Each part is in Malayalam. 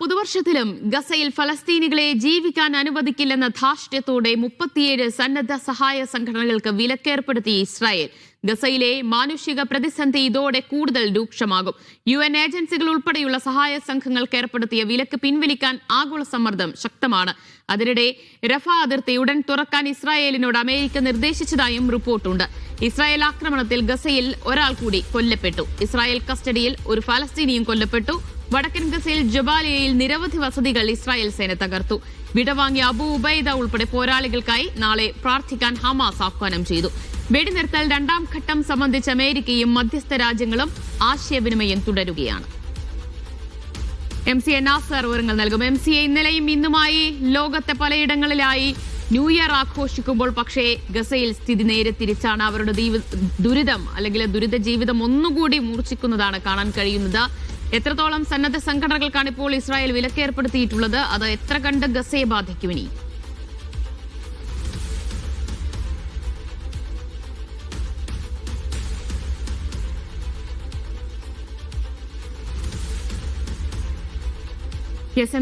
പുതുവർഷത്തിലും ഗസയിൽ ഫലസ്തീനികളെ ജീവിക്കാൻ അനുവദിക്കില്ലെന്ന ധാർഷ്ട്യത്തോടെ 37 സന്നദ്ധ സഹായ സംഘടനകൾക്ക് വിലക്കേർപ്പെടുത്തി ഇസ്രായേൽ. ഗസയിലെ മാനുഷിക പ്രതിസന്ധി ഇതോടെ കൂടുതൽ രൂക്ഷമാകും. UN ഏജൻസികൾ ഉൾപ്പെടെയുള്ള സഹായ സംഘങ്ങൾക്ക് ഏർപ്പെടുത്തിയ വിലക്ക് പിൻവലിക്കാൻ ആഗോള സമ്മർദ്ദം ശക്തമാണ്. അതിനിടെ റഫ അതിർത്തി ഉടൻ തുറക്കാൻ ഇസ്രായേലിനോട് അമേരിക്ക നിർദ്ദേശിച്ചതായും റിപ്പോർട്ടുണ്ട്. ഇസ്രായേൽ ആക്രമണത്തിൽ ഗസയിൽ ഒരാൾ കൂടി കൊല്ലപ്പെട്ടു. ഇസ്രായേൽ കസ്റ്റഡിയിൽ ഒരു ഫലസ്തീനിയും കൊല്ലപ്പെട്ടു. വടക്കൻ ഗസയിൽ ജബാലിയയിൽ നിരവധി വസതികൾ ഇസ്രായേൽ സേന തകർത്തു. വിടവാങ്ങിയ അബു ഉബൈദ ഉൾപ്പെടെ പോരാളികൾക്കായി നാളെ പ്രാർത്ഥിക്കാൻ ഹമാസ് ആഹ്വാനം ചെയ്തു. വെടിനിർത്തൽ രണ്ടാം ഘട്ടം സംബന്ധിച്ച് അമേരിക്കയും മധ്യസ്ഥ രാജ്യങ്ങളും ആശയവിനിമയം തുടരുകയാണ്. MCA നാസർ വിവരങ്ങൾ നൽകും. MCA, ഇന്നലെയും ഇന്നുമായി ലോകത്തെ പലയിടങ്ങളിലായി ന്യൂ ഇയർ ആഘോഷിക്കുമ്പോൾ പക്ഷേ ഗസയിൽ സ്ഥിതി നേരെ തിരിച്ചാണ്. അവരുടെ ദുരിതം അല്ലെങ്കിൽ ദുരിത ജീവിതം ഒന്നുകൂടി മൂർച്ഛിക്കുന്നതാണ് കാണാൻ കഴിയുന്നത്. എത്രത്തോളം സന്നദ്ധ സംഘടനകൾക്കാണ് ഇപ്പോൾ ഇസ്രായേൽ വിലക്കേർപ്പെടുത്തിയിട്ടുള്ളത്? അത് എത്ര കണ്ട് ഗസയെ ബാധിക്കും ഇനി?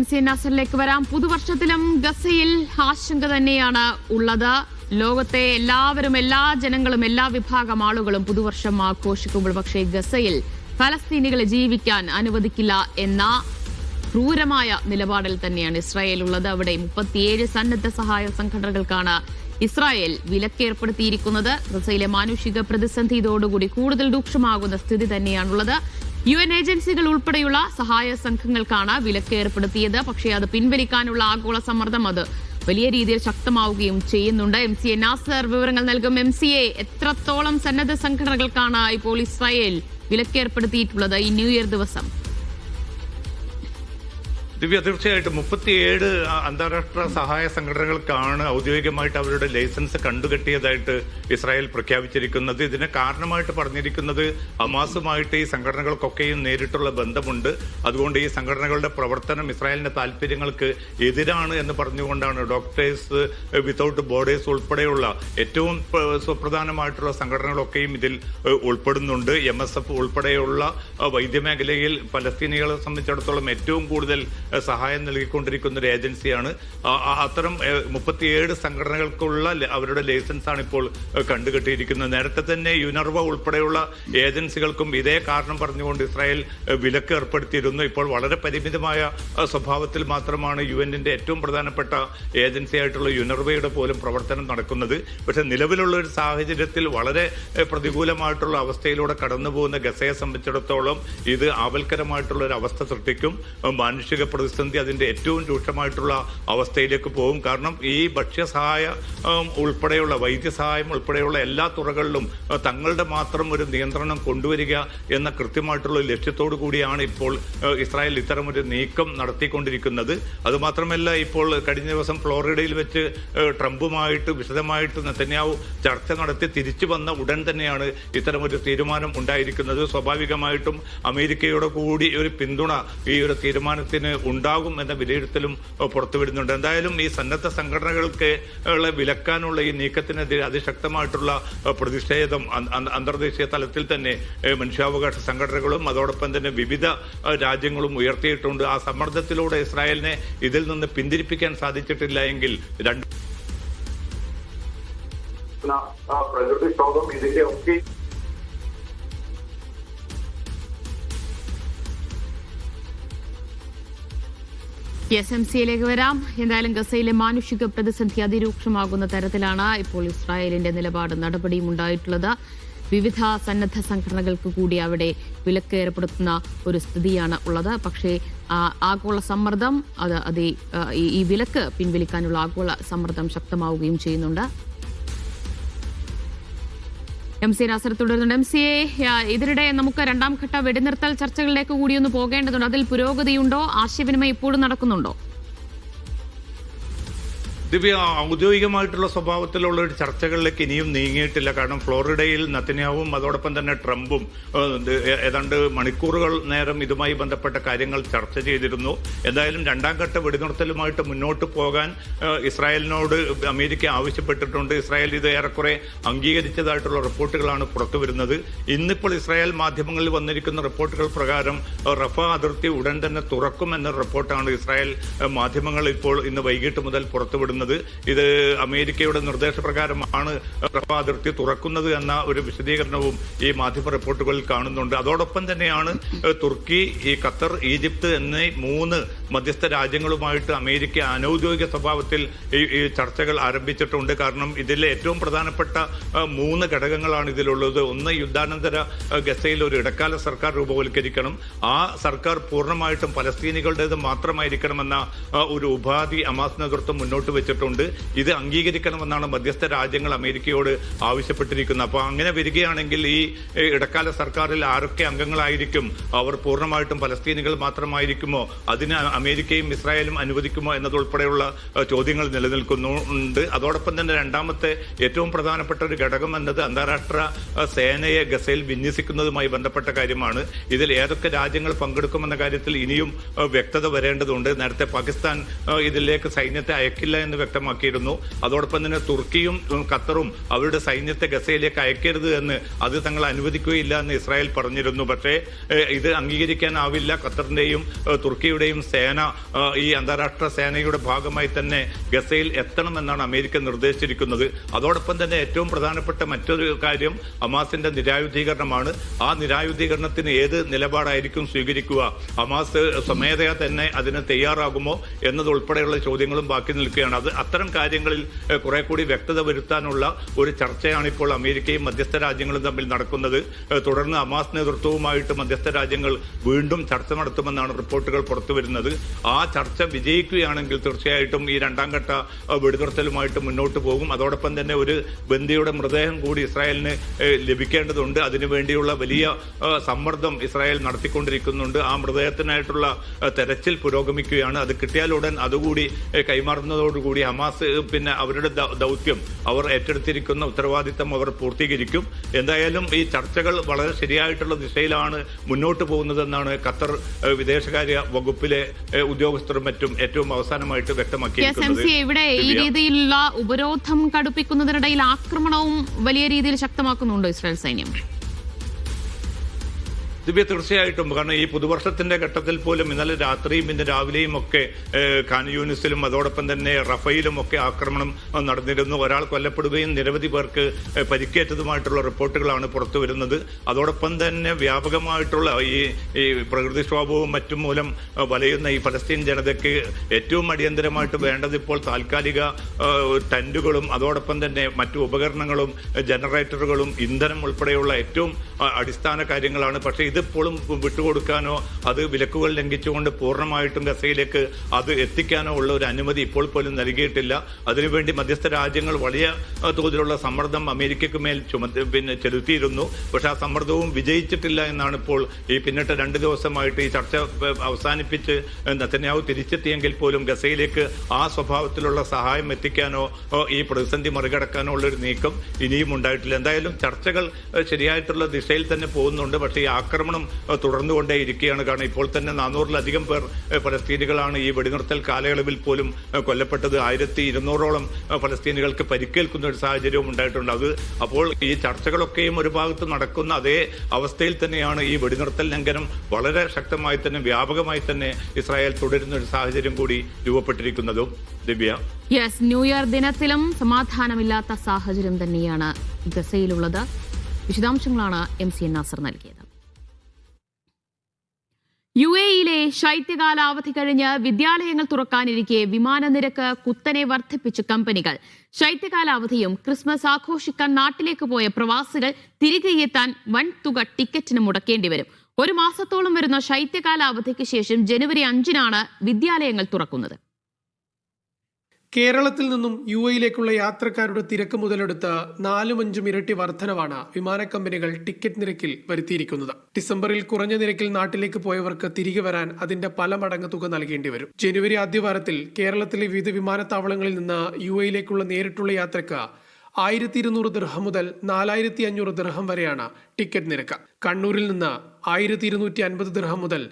MCA നാസറിലേക്ക് വരാം. പുതുവർഷത്തിലും ഗസയിൽ ആശങ്ക തന്നെയാണ് ഉള്ളത്. ലോകത്തെ എല്ലാവരും, എല്ലാ ജനങ്ങളും, എല്ലാ വിഭാഗം ആളുകളും പുതുവർഷം ആഘോഷിക്കുമ്പോൾ പക്ഷേ ഗസയിൽ ഫലസ്തീനികളെ ജീവിക്കാൻ അനുവദിക്കില്ല എന്ന ക്രൂരമായ നിലപാടിൽ തന്നെയാണ് ഇസ്രായേൽ ഉള്ളത്. അവിടെ 37 സന്നദ്ധ സഹായ സംഘടനകൾക്കാണ് ഇസ്രായേൽ വിലക്കേർപ്പെടുത്തിയിരിക്കുന്നത്. ഗസയിലെ മാനുഷിക പ്രതിസന്ധി ഇതോടുകൂടി കൂടുതൽ രൂക്ഷമാകുന്ന സ്ഥിതി തന്നെയാണുള്ളത്. UN ഏജൻസികൾ ഉൾപ്പെടെയുള്ള സഹായ സംഘങ്ങൾക്കാണ് വിലക്കേർപ്പെടുത്തിയത്. പക്ഷേ അത് പിൻവലിക്കാനുള്ള ആഗോള സമ്മർദ്ദം അത് വലിയ രീതിയിൽ ശക്തമാവുകയും ചെയ്യുന്നുണ്ട്. MCA നാസർ വിവരങ്ങൾ നൽകും. MCA, എത്രത്തോളം സന്നദ്ധ സംഘടനകൾക്കാണ് ഇപ്പോൾ ഇസ്രായേൽ വിലക്കേർപ്പെടുത്തിയിട്ടുള്ളത് ഈ ന്യൂ ഇയർ ദിവസം? ദിവ്യ, തീർച്ചയായിട്ടും 37 അന്താരാഷ്ട്ര സഹായ സംഘടനകൾക്കാണ് ഔദ്യോഗികമായിട്ട് അവരുടെ ലൈസൻസ് കണ്ടുകെട്ടിയതായിട്ട് ഇസ്രായേൽ പ്രഖ്യാപിച്ചിരിക്കുന്നത്. ഇതിന് കാരണമായിട്ട് പറഞ്ഞിരിക്കുന്നത് ഹമാസുമായിട്ട് ഈ സംഘടനകൾക്കൊക്കെയും നേരിട്ടുള്ള ബന്ധമുണ്ട്. അതുകൊണ്ട് ഈ സംഘടനകളുടെ പ്രവർത്തനം ഇസ്രായേലിന്റെ താല്പര്യങ്ങൾക്ക് എതിരാണ് എന്ന് പറഞ്ഞുകൊണ്ടാണ് ഡോക്ടേഴ്സ് വിത്തൗട്ട് ബോർഡേഴ്സ് ഉൾപ്പെടെയുള്ള ഏറ്റവും സുപ്രധാനമായിട്ടുള്ള സംഘടനകളൊക്കെയും ഇതിൽ ഉൾപ്പെടുന്നുണ്ട്. MSF ഉൾപ്പെടെയുള്ള വൈദ്യമേഖലയിൽ പലസ്തീനികളെ സംബന്ധിച്ചിടത്തോളം ഏറ്റവും കൂടുതൽ സഹായം നൽകിക്കൊണ്ടിരിക്കുന്ന ഒരു ഏജൻസിയാണ്. അത്തരം 37 സംഘടനകൾക്കുള്ള അവരുടെ ലൈസൻസ് ആണ് ഇപ്പോൾ കണ്ടുകെട്ടിയിരിക്കുന്നത്. നേരത്തെ തന്നെ യുനർവ ഉൾപ്പെടെയുള്ള ഏജൻസികൾക്കും ഇതേ കാരണം പറഞ്ഞുകൊണ്ട് ഇസ്രായേൽ വിലക്ക് ഏർപ്പെടുത്തിയിരുന്നു. ഇപ്പോൾ വളരെ പരിമിതമായ സ്വഭാവത്തിൽ മാത്രമാണ് UN-ന്റെ ഏറ്റവും പ്രധാനപ്പെട്ട ഏജൻസിയായിട്ടുള്ള യുനർവയുടെ പോലും പ്രവർത്തനം നടക്കുന്നത്. പക്ഷെ നിലവിലുള്ള ഒരു സാഹചര്യത്തിൽ വളരെ പ്രതികൂലമായിട്ടുള്ള അവസ്ഥയിലൂടെ കടന്നു പോകുന്ന ഗസയെ സംബന്ധിച്ചിടത്തോളം ഇത് ആവൽക്കരമായിട്ടുള്ള ഒരു അവസ്ഥ സൃഷ്ടിക്കും. മാനുഷിക പ്രതിസന്ധി അതിന്റെ ഏറ്റവും രൂക്ഷമായിട്ടുള്ള അവസ്ഥയിലേക്ക് പോകും. കാരണം ഈ ഭക്ഷ്യസഹായ ഉൾപ്പെടെയുള്ള വൈദ്യസഹായം ഉൾപ്പെടെയുള്ള എല്ലാ തുറകളിലും തങ്ങളുടെ മാത്രം ഒരു നിയന്ത്രണം കൊണ്ടുവരിക എന്ന കൃത്യമായിട്ടുള്ള ലക്ഷ്യത്തോടു കൂടിയാണ് ഇപ്പോൾ ഇസ്രായേൽ ഇത്തരമൊരു നീക്കം നടത്തിക്കൊണ്ടിരിക്കുന്നത്. അതുമാത്രമല്ല, ഇപ്പോൾ കഴിഞ്ഞ ദിവസം ഫ്ലോറിഡയിൽ വെച്ച് ട്രംപുമായിട്ട് വിശദമായിട്ട് നെതന്യാഹു ചർച്ച നടത്തി തിരിച്ചു വന്ന ഉടൻ തന്നെയാണ് ഇത്തരമൊരു തീരുമാനം ഉണ്ടായിരിക്കുന്നത്. സ്വാഭാവികമായിട്ടും അമേരിക്കയുടെ കൂടി ഒരു പിന്തുണ ഈ ഒരു തീരുമാനത്തിന് ഉണ്ടാകും എന്ന വിലയിരുത്തലും പുറത്തുവിടുന്നുണ്ട്. എന്തായാലും ഈ സന്നദ്ധ സംഘടനകൾക്ക് വിലക്കാനുള്ള ഈ നീക്കത്തിനെതിരെ അതിശക്തമായിട്ടുള്ള പ്രതിഷേധം അന്തർദേശീയ തലത്തിൽ തന്നെ മനുഷ്യാവകാശ സംഘടനകളും അതോടൊപ്പം തന്നെ വിവിധ രാജ്യങ്ങളും ഉയർത്തിയിട്ടുണ്ട്. ആ സമ്മർദ്ദത്തിലൂടെ ഇസ്രായേലിനെ ഇതിൽ നിന്ന് പിന്തിരിപ്പിക്കാൻ സാധിച്ചിട്ടില്ല എങ്കിൽ പ്രകൃതിക്ഷോഭം ഇതിന്റെ ഒക്കെ MCAയിലേക്ക് വരാം. എന്തായാലും ഗസയിലെ മാനുഷിക പ്രതിസന്ധി അതിരൂക്ഷമാകുന്ന തരത്തിലാണ് ഇപ്പോൾ ഇസ്രായേലിന്റെ നിലപാട് നടപടിയും ഉണ്ടായിട്ടുള്ളത്. വിവിധ സന്നദ്ധ സംഘടനകൾക്ക് കൂടി അവിടെ വിലക്ക് ഏർപ്പെടുത്തുന്ന ഒരു സ്ഥിതിയാണ് ഉള്ളത്. പക്ഷേ ആഗോള സമ്മർദ്ദം ഈ വിലക്ക് പിൻവലിക്കാനുള്ള ആഗോള സമ്മർദ്ദം ശക്തമാവുകയും ചെയ്യുന്നുണ്ട്. MCA നാസർ തുടരുന്നുണ്ട്. MCA, ഇതിനിടെ നമുക്ക് രണ്ടാം ഘട്ട വെടിനിർത്തൽ ചർച്ചകളിലേക്ക് കൂടിയൊന്ന് പോകേണ്ടതുണ്ട്. അതിൽ പുരോഗതിയുണ്ടോ? ആശയവിനിമയം ഇപ്പോഴും നടക്കുന്നുണ്ടോ? ദിവ്യ, ഔദ്യോഗികമായിട്ടുള്ള സ്വഭാവത്തിലുള്ള ഒരു ചർച്ചകളിലേക്ക് ഇനിയും നീങ്ങിയിട്ടില്ല. കാരണം ഫ്ലോറിഡയിൽ നെതന്യാഹുവും അതോടൊപ്പം തന്നെ ട്രംപും ഏതാണ്ട് മണിക്കൂറുകൾ നേരം ഇതുമായി ബന്ധപ്പെട്ട കാര്യങ്ങൾ ചർച്ച ചെയ്തിരുന്നു. എന്തായാലും രണ്ടാം ഘട്ട വെടിനിർത്തലുമായിട്ട് മുന്നോട്ട് പോകാൻ ഇസ്രായേലിനോട് അമേരിക്ക ആവശ്യപ്പെട്ടിട്ടുണ്ട്. ഇസ്രായേൽ ഇത് ഏറെക്കുറെ അംഗീകരിച്ചതായിട്ടുള്ള റിപ്പോർട്ടുകളാണ് പുറത്തു വരുന്നത്. ഇന്നിപ്പോൾ ഇസ്രായേൽ മാധ്യമങ്ങളിൽ വന്നിരിക്കുന്ന റിപ്പോർട്ടുകൾ പ്രകാരം റഫ അതിർത്തി ഉടൻ തന്നെ തുറക്കുമെന്ന റിപ്പോർട്ടാണ് ഇസ്രായേൽ മാധ്യമങ്ങൾ ഇപ്പോൾ ഇന്ന് വൈകിട്ട് മുതൽ പുറത്തുവിടുന്നത്. ഇത് അമേരിക്കയുടെ നിർദ്ദേശപ്രകാരമാണ് റഫ അതിർത്തി തുറക്കുന്നത് എന്ന ഒരു വിശദീകരണവും ഈ മാധ്യമ റിപ്പോർട്ടുകളിൽ കാണുന്നുണ്ട്. അതോടൊപ്പം തന്നെയാണ് തുർക്കി, ഈ ഖത്തർ, ഈജിപ്ത് എന്നീ 3 മധ്യസ്ഥ രാജ്യങ്ങളുമായിട്ട് അമേരിക്ക അനൌദ്യോഗിക സ്വഭാവത്തിൽ ഈ ചർച്ചകൾ ആരംഭിച്ചിട്ടുണ്ട്. കാരണം ഇതിലെ ഏറ്റവും പ്രധാനപ്പെട്ട 3 ഘടകങ്ങളാണ് ഇതിലുള്ളത്. ഒന്ന്, യുദ്ധാനന്തര ഗസയിൽ ഒരു ഇടക്കാല സർക്കാർ രൂപവൽക്കരിക്കണം. ആ സർക്കാർ പൂർണ്ണമായിട്ടും പലസ്തീനികളുടേത് മാത്രമായിരിക്കണമെന്ന ഒരു ഉപാധി ഹമാസ് നേതൃത്വം മുന്നോട്ട് വെച്ചിട്ടുണ്ട്. ഇത് അംഗീകരിക്കണമെന്നാണ് മധ്യസ്ഥ രാജ്യങ്ങൾ അമേരിക്കയോട് ആവശ്യപ്പെട്ടിരിക്കുന്നത്. അപ്പോൾ അങ്ങനെ വരികയാണെങ്കിൽ ഈ ഇടക്കാല സർക്കാരിൽ ആരൊക്കെ അംഗങ്ങളായിരിക്കും? അവർ പൂർണ്ണമായിട്ടും പലസ്തീനികൾ മാത്രമായിരിക്കുമോ? അതിന് അമേരിക്കയും ഇസ്രായേലും അനുവദിക്കുമോ എന്നതുൾപ്പെടെയുള്ള ചോദ്യങ്ങൾ നിലനിൽക്കുന്നുണ്ട്. അതോടൊപ്പം തന്നെ രണ്ടാമത്തെ ഏറ്റവും പ്രധാനപ്പെട്ട ഒരു ഘടകം എന്നത് അന്താരാഷ്ട്ര സേനയെ ഗസയിൽ വിന്യസിക്കുന്നതുമായി ബന്ധപ്പെട്ട കാര്യമാണ്. ഇതിൽ ഏതൊക്കെ രാജ്യങ്ങൾ പങ്കെടുക്കുമെന്ന കാര്യത്തിൽ ഇനിയും വ്യക്തത വരേണ്ടതുണ്ട്. നേരത്തെ പാകിസ്ഥാൻ ഇതിലേക്ക് സൈന്യത്തെ അയക്കില്ല എന്ന് വ്യക്തമാക്കിയിരുന്നു. അതോടൊപ്പം തന്നെ തുർക്കിയും ഖത്തറും അവരുടെ സൈന്യത്തെ ഗസയിലേക്ക് അയക്കരുത് എന്ന്, അത് തങ്ങൾ അനുവദിക്കുകയില്ല എന്ന് ഇസ്രായേൽ പറഞ്ഞിരുന്നു. പക്ഷേ ഇത് അംഗീകരിക്കാനാവില്ല. ഖത്തറിന്റെയും തുർക്കിയുടെയും സേന ഈ അന്താരാഷ്ട്ര സേനയുടെ ഭാഗമായി തന്നെ ഗസയിൽ എത്തണമെന്നാണ് അമേരിക്ക നിർദ്ദേശിച്ചിരിക്കുന്നത്. അതോടൊപ്പം തന്നെ ഏറ്റവും പ്രധാനപ്പെട്ട മറ്റൊരു കാര്യം ഹമാസിന്റെ നിരായുധീകരണമാണ്. ആ നിരായുധീകരണത്തിന് ഏത് നിലപാടായിരിക്കും സ്വീകരിക്കുക? ഹമാസ് സ്വമേധയാ തന്നെ അതിന് തയ്യാറാകുമോ എന്നതുൾപ്പെടെയുള്ള ചോദ്യങ്ങളും ബാക്കി നിൽക്കുകയാണ്. അത്തരം കാര്യങ്ങളിൽ കുറെ കൂടി വ്യക്തത വരുത്താനുള്ള ഒരു ചർച്ചയാണ് ഇപ്പോൾ അമേരിക്കയും മധ്യസ്ഥ രാജ്യങ്ങളും തമ്മിൽ നടക്കുന്നത്. തുടർന്ന് ഹമാസ് നേതൃത്വവുമായിട്ട് മധ്യസ്ഥ രാജ്യങ്ങൾ വീണ്ടും ചർച്ച നടത്തുമെന്നാണ് റിപ്പോർട്ടുകൾ പുറത്തുവരുന്നത്. ആ ചർച്ച വിജയിക്കുകയാണെങ്കിൽ തീർച്ചയായിട്ടും ഈ രണ്ടാം ഘട്ട വെടിനിർത്തലുമായിട്ട് മുന്നോട്ട് പോകും. അതോടൊപ്പം തന്നെ ഒരു ബന്ദിയുടെ മൃതദേഹം കൂടി ഇസ്രായേലിന് ലഭിക്കേണ്ടതുണ്ട്. അതിനുവേണ്ടിയുള്ള വലിയ സമ്മർദ്ദം ഇസ്രായേൽ നടത്തിക്കൊണ്ടിരിക്കുന്നുണ്ട്. ആ മൃതദേഹത്തിനായിട്ടുള്ള തെരച്ചിൽ പുരോഗമിക്കുകയാണ്. അത് കിട്ടിയാലുടൻ അതുകൂടി കൈമാറുന്നതോടുകൂടി ഹമാസ് പിന്നെ അവരുടെ ദൗത്യം, അവർ ഏറ്റെടുത്തിരിക്കുന്ന ഉത്തരവാദിത്തം അവർ പൂർത്തീകരിക്കും. എന്തായാലും ഈ ചർച്ചകൾ വളരെ ശരിയായിട്ടുള്ള ദിശയിലാണ് മുന്നോട്ട് പോകുന്നതെന്നാണ് ഖത്തർ വിദേശകാര്യ വകുപ്പിലെ ഉദ്യോഗസ്ഥരും മറ്റും ഏറ്റവും അവസാനമായിട്ട് വ്യക്തമാക്കിയിരിക്കുന്നത്. ഇവിടെ ഈ രീതിയിലുള്ള ഉപരോധം കടുപ്പിക്കുന്നതിനിടയിൽ ആക്രമണവും വലിയ രീതിയിൽ ശക്തമാക്കുന്നുണ്ടോ ഇസ്രായേൽ സൈന്യം? ദിവ്യ, തീർച്ചയായിട്ടും. കാരണം ഈ പുതുവർഷത്തിന്റെ ഘട്ടത്തിൽ പോലും ഇന്നലെ രാത്രിയും ഇന്ന് രാവിലെയും ഒക്കെ ഖാൻ യൂനിസിലും അതോടൊപ്പം തന്നെ റഫയിലും ഒക്കെ ആക്രമണം നടന്നിരുന്നു. ഒരാൾ കൊല്ലപ്പെടുകയും നിരവധി പേർക്ക് പരിക്കേറ്റതുമായിട്ടുള്ള റിപ്പോർട്ടുകളാണ് പുറത്തു വരുന്നത്. അതോടൊപ്പം തന്നെ വ്യാപകമായിട്ടുള്ള ഈ പ്രകൃതിക്ഷോഭവും മറ്റും മൂലം വലയുന്ന ഈ ഫലസ്തീൻ ജനതയ്ക്ക് ഏറ്റവും അടിയന്തരമായിട്ട് വേണ്ടത് ഇപ്പോൾ താൽക്കാലിക ടെന്റുകളും അതോടൊപ്പം തന്നെ മറ്റു ഉപകരണങ്ങളും ജനറേറ്ററുകളും ഇന്ധനം ഉൾപ്പെടെയുള്ള ഏറ്റവും അടിസ്ഥാന കാര്യങ്ങളാണ്. പക്ഷേ ഇതിപ്പോഴും വിട്ടുകൊടുക്കാനോ അത് വിലക്കുകൾ ലംഘിച്ചുകൊണ്ട് പൂർണ്ണമായിട്ടും ഗസയിലേക്ക് അത് എത്തിക്കാനോ ഉള്ള ഒരു അനുമതി ഇപ്പോൾ പോലും നൽകിയിട്ടില്ല. അതിനുവേണ്ടി മധ്യസ്ഥ രാജ്യങ്ങൾ വലിയ തോതിലുള്ള സമ്മർദ്ദം അമേരിക്കയ്ക്ക് മേൽ ചെലുത്തിയിരുന്നു. പക്ഷെ ആ സമ്മർദ്ദവും വിജയിച്ചിട്ടില്ല എന്നാണ് ഇപ്പോൾ ഈ പിന്നിട്ട 2 ദിവസമായിട്ട് ഈ ചർച്ച അവസാനിപ്പിച്ച് നെതന്യാഹു തിരിച്ചെത്തിയെങ്കിൽ പോലും ഗസയിലേക്ക് ആ സ്വഭാവത്തിലുള്ള സഹായം എത്തിക്കാനോ ഈ പ്രതിസന്ധി മറികടക്കാനോ ഉള്ളൊരു നീക്കം ഇനിയും ഉണ്ടായിട്ടില്ല. എന്തായാലും ചർച്ചകൾ ശരിയായിട്ടുള്ള ദിശയിൽ തന്നെ പോകുന്നുണ്ട്. പക്ഷേ ഈ ആക്രമണം തുടർന്നുകൊണ്ടേയിരിക്കുകയാണ്. കാരണം ഇപ്പോൾ തന്നെ 400-ലധികം പേർ ഫലസ്തീനികളാണ് ഈ വെടിനിർത്തൽ കാലയളവിൽ പോലും കൊല്ലപ്പെട്ടത്. 1200ഓളം ഫലസ്തീനികൾക്ക് പരിക്കേൽക്കുന്ന ഒരു സാഹചര്യവും ഉണ്ടായിട്ടുണ്ട്. അപ്പോൾ ഈ ചർച്ചകളൊക്കെയും ഒരു ഭാഗത്ത് നടക്കുന്ന അതേ അവസ്ഥയിൽ തന്നെയാണ് ഈ വെടിനിർത്തൽ ലംഘനം വളരെ ശക്തമായി തന്നെ വ്യാപകമായി തന്നെ ഇസ്രായേൽ തുടരുന്ന ഒരു സാഹചര്യം കൂടി രൂപപ്പെട്ടിരിക്കുന്നതും. ദിവ്യ, ന്യൂ ഇയർ ദിനത്തിലും സമാധാനമില്ലാത്ത സാഹചര്യം തന്നെയാണ് ഗസയിലുള്ളത്. വിശദാംശങ്ങളാണ് MC നാസർ നൽകിയത്. UAE-യിലെ ശൈത്യകാല അവധി കഴിഞ്ഞ് വിദ്യാലയങ്ങൾ തുറക്കാനിരിക്കെ വിമാനനിരക്ക് കുത്തനെ വർദ്ധിപ്പിച്ച് കമ്പനികൾ. ശൈത്യകാല അവധിയും ക്രിസ്മസ് ആഘോഷിക്കാൻ നാട്ടിലേക്ക് പോയ പ്രവാസികൾ തിരികെ എത്താൻ വൻ തുക ടിക്കറ്റിന് മുടക്കേണ്ടി വരും. 1 മാസത്തോളം വരുന്ന ശൈത്യകാല അവധിക്ക് ശേഷം ജനുവരി 5-നാണ് വിദ്യാലയങ്ങൾ തുറക്കുന്നത്. കേരളത്തിൽ നിന്നും UAE-യിലേക്കുള്ള യാത്രക്കാരുടെ തിരക്ക് മുതലെടുത്ത് 4-5 ഇരട്ടി വർധനവാണ് വിമാന കമ്പനികൾ ടിക്കറ്റ് നിരക്കിൽ വരുത്തിയിരിക്കുന്നത്. ഡിസംബറിൽ കുറഞ്ഞ നിരക്കിൽ നാട്ടിലേക്ക് പോയവർക്ക് തിരികെ വരാൻ അതിന്റെ പല മടങ്ങ് തുക നൽകേണ്ടി വരും. ജനുവരി ആദ്യവാരത്തിൽ കേരളത്തിലെ വിവിധ വിമാനത്താവളങ്ങളിൽ നിന്ന് UAE-യിലേക്കുള്ള നേരിട്ടുള്ള യാത്രക്ക് 1200 ദിർഹം മുതൽ 4500 ദിർഹം വരെയാണ് ടിക്കറ്റ് നിരക്ക്. കണ്ണൂരിൽ നിന്ന് 1250 ദിർഹം മുതൽ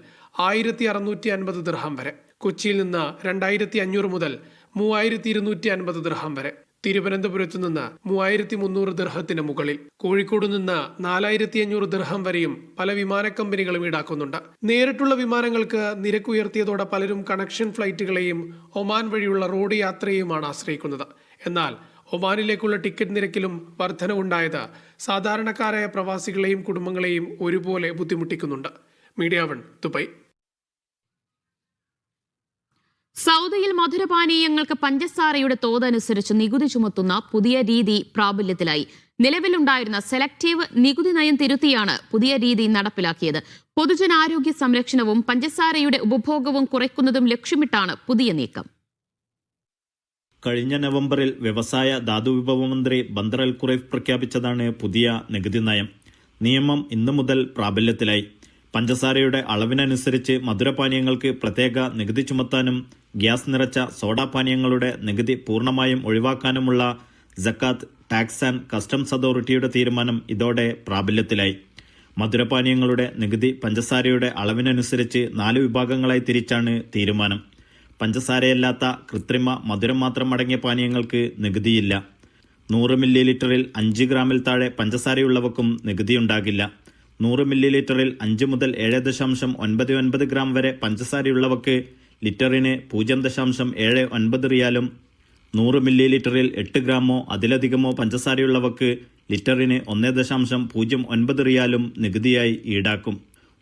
1650 ദിർഹം വരെ. കൊച്ചിയിൽ നിന്ന് 2500 മുതൽ 3250 ദിർഹം വരെ. തിരുവനന്തപുരത്ത് നിന്ന് 3300 ദിർഹത്തിന് മുകളിൽ. കോഴിക്കോട് നിന്ന് 4500 ദിർഹം വരെയും പല വിമാന കമ്പനികളും ഈടാക്കുന്നുണ്ട്. നേരിട്ടുള്ള വിമാനങ്ങൾക്ക് നിരക്ക് ഉയർത്തിയതോടെ പലരും കണക്ഷൻ ഫ്ലൈറ്റുകളെയും ഒമാൻ വഴിയുള്ള റോഡ് യാത്രയെയുമാണ് ആശ്രയിക്കുന്നത്. എന്നാൽ ഒമാനിലേക്കുള്ള ടിക്കറ്റ് നിരക്കിലും വർധനവുണ്ടായത് സാധാരണക്കാരായ പ്രവാസികളെയും കുടുംബങ്ങളെയും ഒരുപോലെ ബുദ്ധിമുട്ടിക്കുന്നുണ്ട്. Media 1 Dubai. സൗദിയിൽ മധുരപാനീയങ്ങൾക്ക് പഞ്ചസാരയുടെ തോതനുസരിച്ച് നികുതി ചുമത്തുന്ന പുതിയ രീതി പ്രാബല്യത്തിലായി. നിലവിലുണ്ടായിരുന്ന സെലക്ടീവ് നികുതി നയം തിരുത്തിയാണ് പുതിയ രീതി നടപ്പിലാക്കിയത്. പൊതുജനാരോഗ്യ സംരക്ഷണവും പഞ്ചസാരയുടെ ഉപഭോഗവും കുറയ്ക്കുന്നതും ലക്ഷ്യമിട്ടാണ് പുതിയ നീക്കം. കഴിഞ്ഞ നവംബറിൽ വ്യവസായ ധാതുവിഭവ മന്ത്രി ബന്ദർ അൽ ഖുറൈഫ് പ്രഖ്യാപിച്ചതാണ് പുതിയ നികുതി നയം. നിയമം ഇന്നു മുതൽ പ്രാബല്യത്തിലായി. പഞ്ചസാരയുടെ അളവിനനുസരിച്ച് മധുരപാനീയങ്ങൾക്ക് പ്രത്യേക നികുതി ചുമത്താനും ഗ്യാസ് നിറച്ച സോഡാ പാനീയങ്ങളുടെ നികുതി പൂർണ്ണമായും ഒഴിവാക്കാനുമുള്ള സക്കാത്ത് ടാക്സ് ആൻഡ് കസ്റ്റംസ് അതോറിറ്റിയുടെ തീരുമാനം ഇതോടെ പ്രാബല്യത്തിലായി. മധുരപാനീയങ്ങളുടെ നികുതി പഞ്ചസാരയുടെ അളവിനനുസരിച്ച് 4 വിഭാഗങ്ങളായി തിരിച്ചാണ് തീരുമാനം. പഞ്ചസാരയല്ലാത്ത കൃത്രിമ മധുരം മാത്രം അടങ്ങിയ പാനീയങ്ങൾക്ക് നികുതിയില്ല. 100 മില്ലി ലിറ്ററിൽ 5 ഗ്രാമിൽ താഴെ പഞ്ചസാരയുള്ളവക്കും നികുതിയുണ്ടാകില്ല. 100 മില്ലി ലിറ്ററിൽ 5 മുതൽ 7.99 ഗ്രാം വരെ പഞ്ചസാരയുള്ളവർക്ക് ലിറ്ററിന് 0.79 റിയാലും 100 മില്ലി ലിറ്ററിൽ 8 ഗ്രാമോ അതിലധികമോ പഞ്ചസാരയുള്ളവർക്ക് ലിറ്ററിന് 1.09 റിയാലും നികുതിയായി ഈടാക്കും.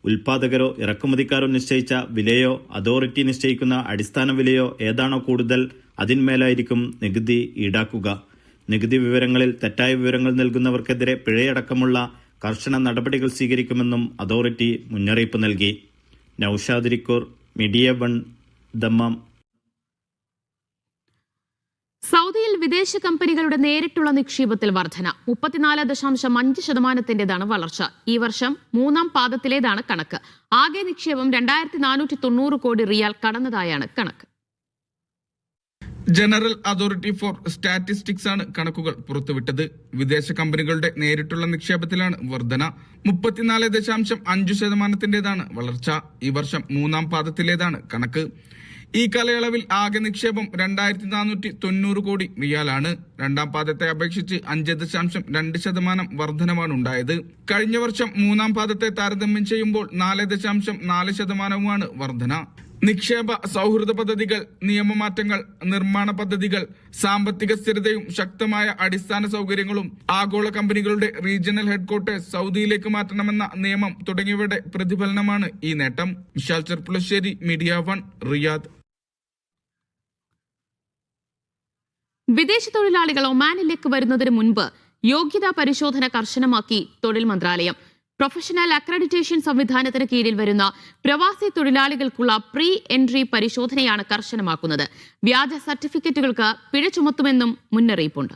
ഉൽപാദകരോ ഇറക്കുമതിക്കാരോ നിശ്ചയിച്ച വിലയോ അതോറിറ്റി നിശ്ചയിക്കുന്ന അടിസ്ഥാന വിലയോ ഏതാണോ കൂടുതൽ അതിന്മേലായിരിക്കും നികുതി ഈടാക്കുക. നികുതി വിവരങ്ങളിൽ തെറ്റായ വിവരങ്ങൾ നൽകുന്നവർക്കെതിരെ പിഴയടക്കമുള്ള കർശന നടപടികൾ സ്വീകരിക്കുമെന്നും അതോറിറ്റി മുന്നറിയിപ്പ് നൽകി. Naushad റിക്കൂർ, media 1, Dammam. സൗദിയിൽ വിദേശ കമ്പനികളുടെ നേരിട്ടുള്ള നിക്ഷേപത്തിൽ വർധന 34.5%-ന്റേതാണ് വളർച്ച. ഈ വർഷം 3-ാം പാദത്തിലേതാണ് കണക്ക്. ആകെ നിക്ഷേപം 2490 കോടി റിയാൽ കടന്നതായാണ് കണക്ക്. ജനറൽ അതോറിറ്റി ഫോർ സ്റ്റാറ്റിസ്റ്റിക്സ് ആണ് കണക്കുകൾ പുറത്തുവിട്ടത്. വിദേശ കമ്പനികളുടെ നേരിട്ടുള്ള നിക്ഷേപത്തിലാണ് വർധന. 34.5%-ന്റേതാണ് വളർച്ച. ഈ വർഷം 3-ാം പാദത്തിലേതാണ് കണക്ക്. ഈ കാലയളവിൽ ആകെ നിക്ഷേപം 2490 കോടി റിയാലാണ്. 2-ാം പാദത്തെ അപേക്ഷിച്ച് 5.2% വർധനമാണ് ഉണ്ടായത്. കഴിഞ്ഞ വർഷം 3-ാം പാദത്തെ താരതമ്യം ചെയ്യുമ്പോൾ 4.4%-മാണ് വർധന. നിക്ഷേപ സൗഹൃദ പദ്ധതികൾ, നിയമമാറ്റങ്ങൾ, നിർമ്മാണ പദ്ധതികൾ, സാമ്പത്തിക സ്ഥിരതയും ശക്തമായ അടിസ്ഥാന സൗകര്യങ്ങളും, ആഗോള കമ്പനികളുടെ റീജിയണൽ ഹെഡ്ക്വാർട്ടേഴ്സ് സൗദിയിലേക്ക് മാറ്റണമെന്ന നിയമം തുടങ്ങിയവയുടെ പ്രതിഫലനമാണ് ഈ നേട്ടം. Vishal Cherpulassery, media 1, Riyadh. വിദേശ തൊഴിലാളികൾ ഒമാനിലേക്ക് വരുന്നതിന് മുൻപ് യോഗ്യതാ പരിശോധന കർശനമാക്കി തൊഴിൽ മന്ത്രാലയം. പ്രൊഫഷണൽ അക്രഡിറ്റേഷൻ സംവിധാനത്തിന് കീഴിൽ വരുന്ന പ്രവാസി തൊഴിലാളികൾക്കുള്ള പ്രീ എൻട്രി പരിശോധനയാണ് കർശനമാക്കുന്നത്. വ്യാജ സർട്ടിഫിക്കറ്റുകൾക്ക് പിഴ ചുമത്തുമെന്നും മുന്നറിയിപ്പുണ്ട്.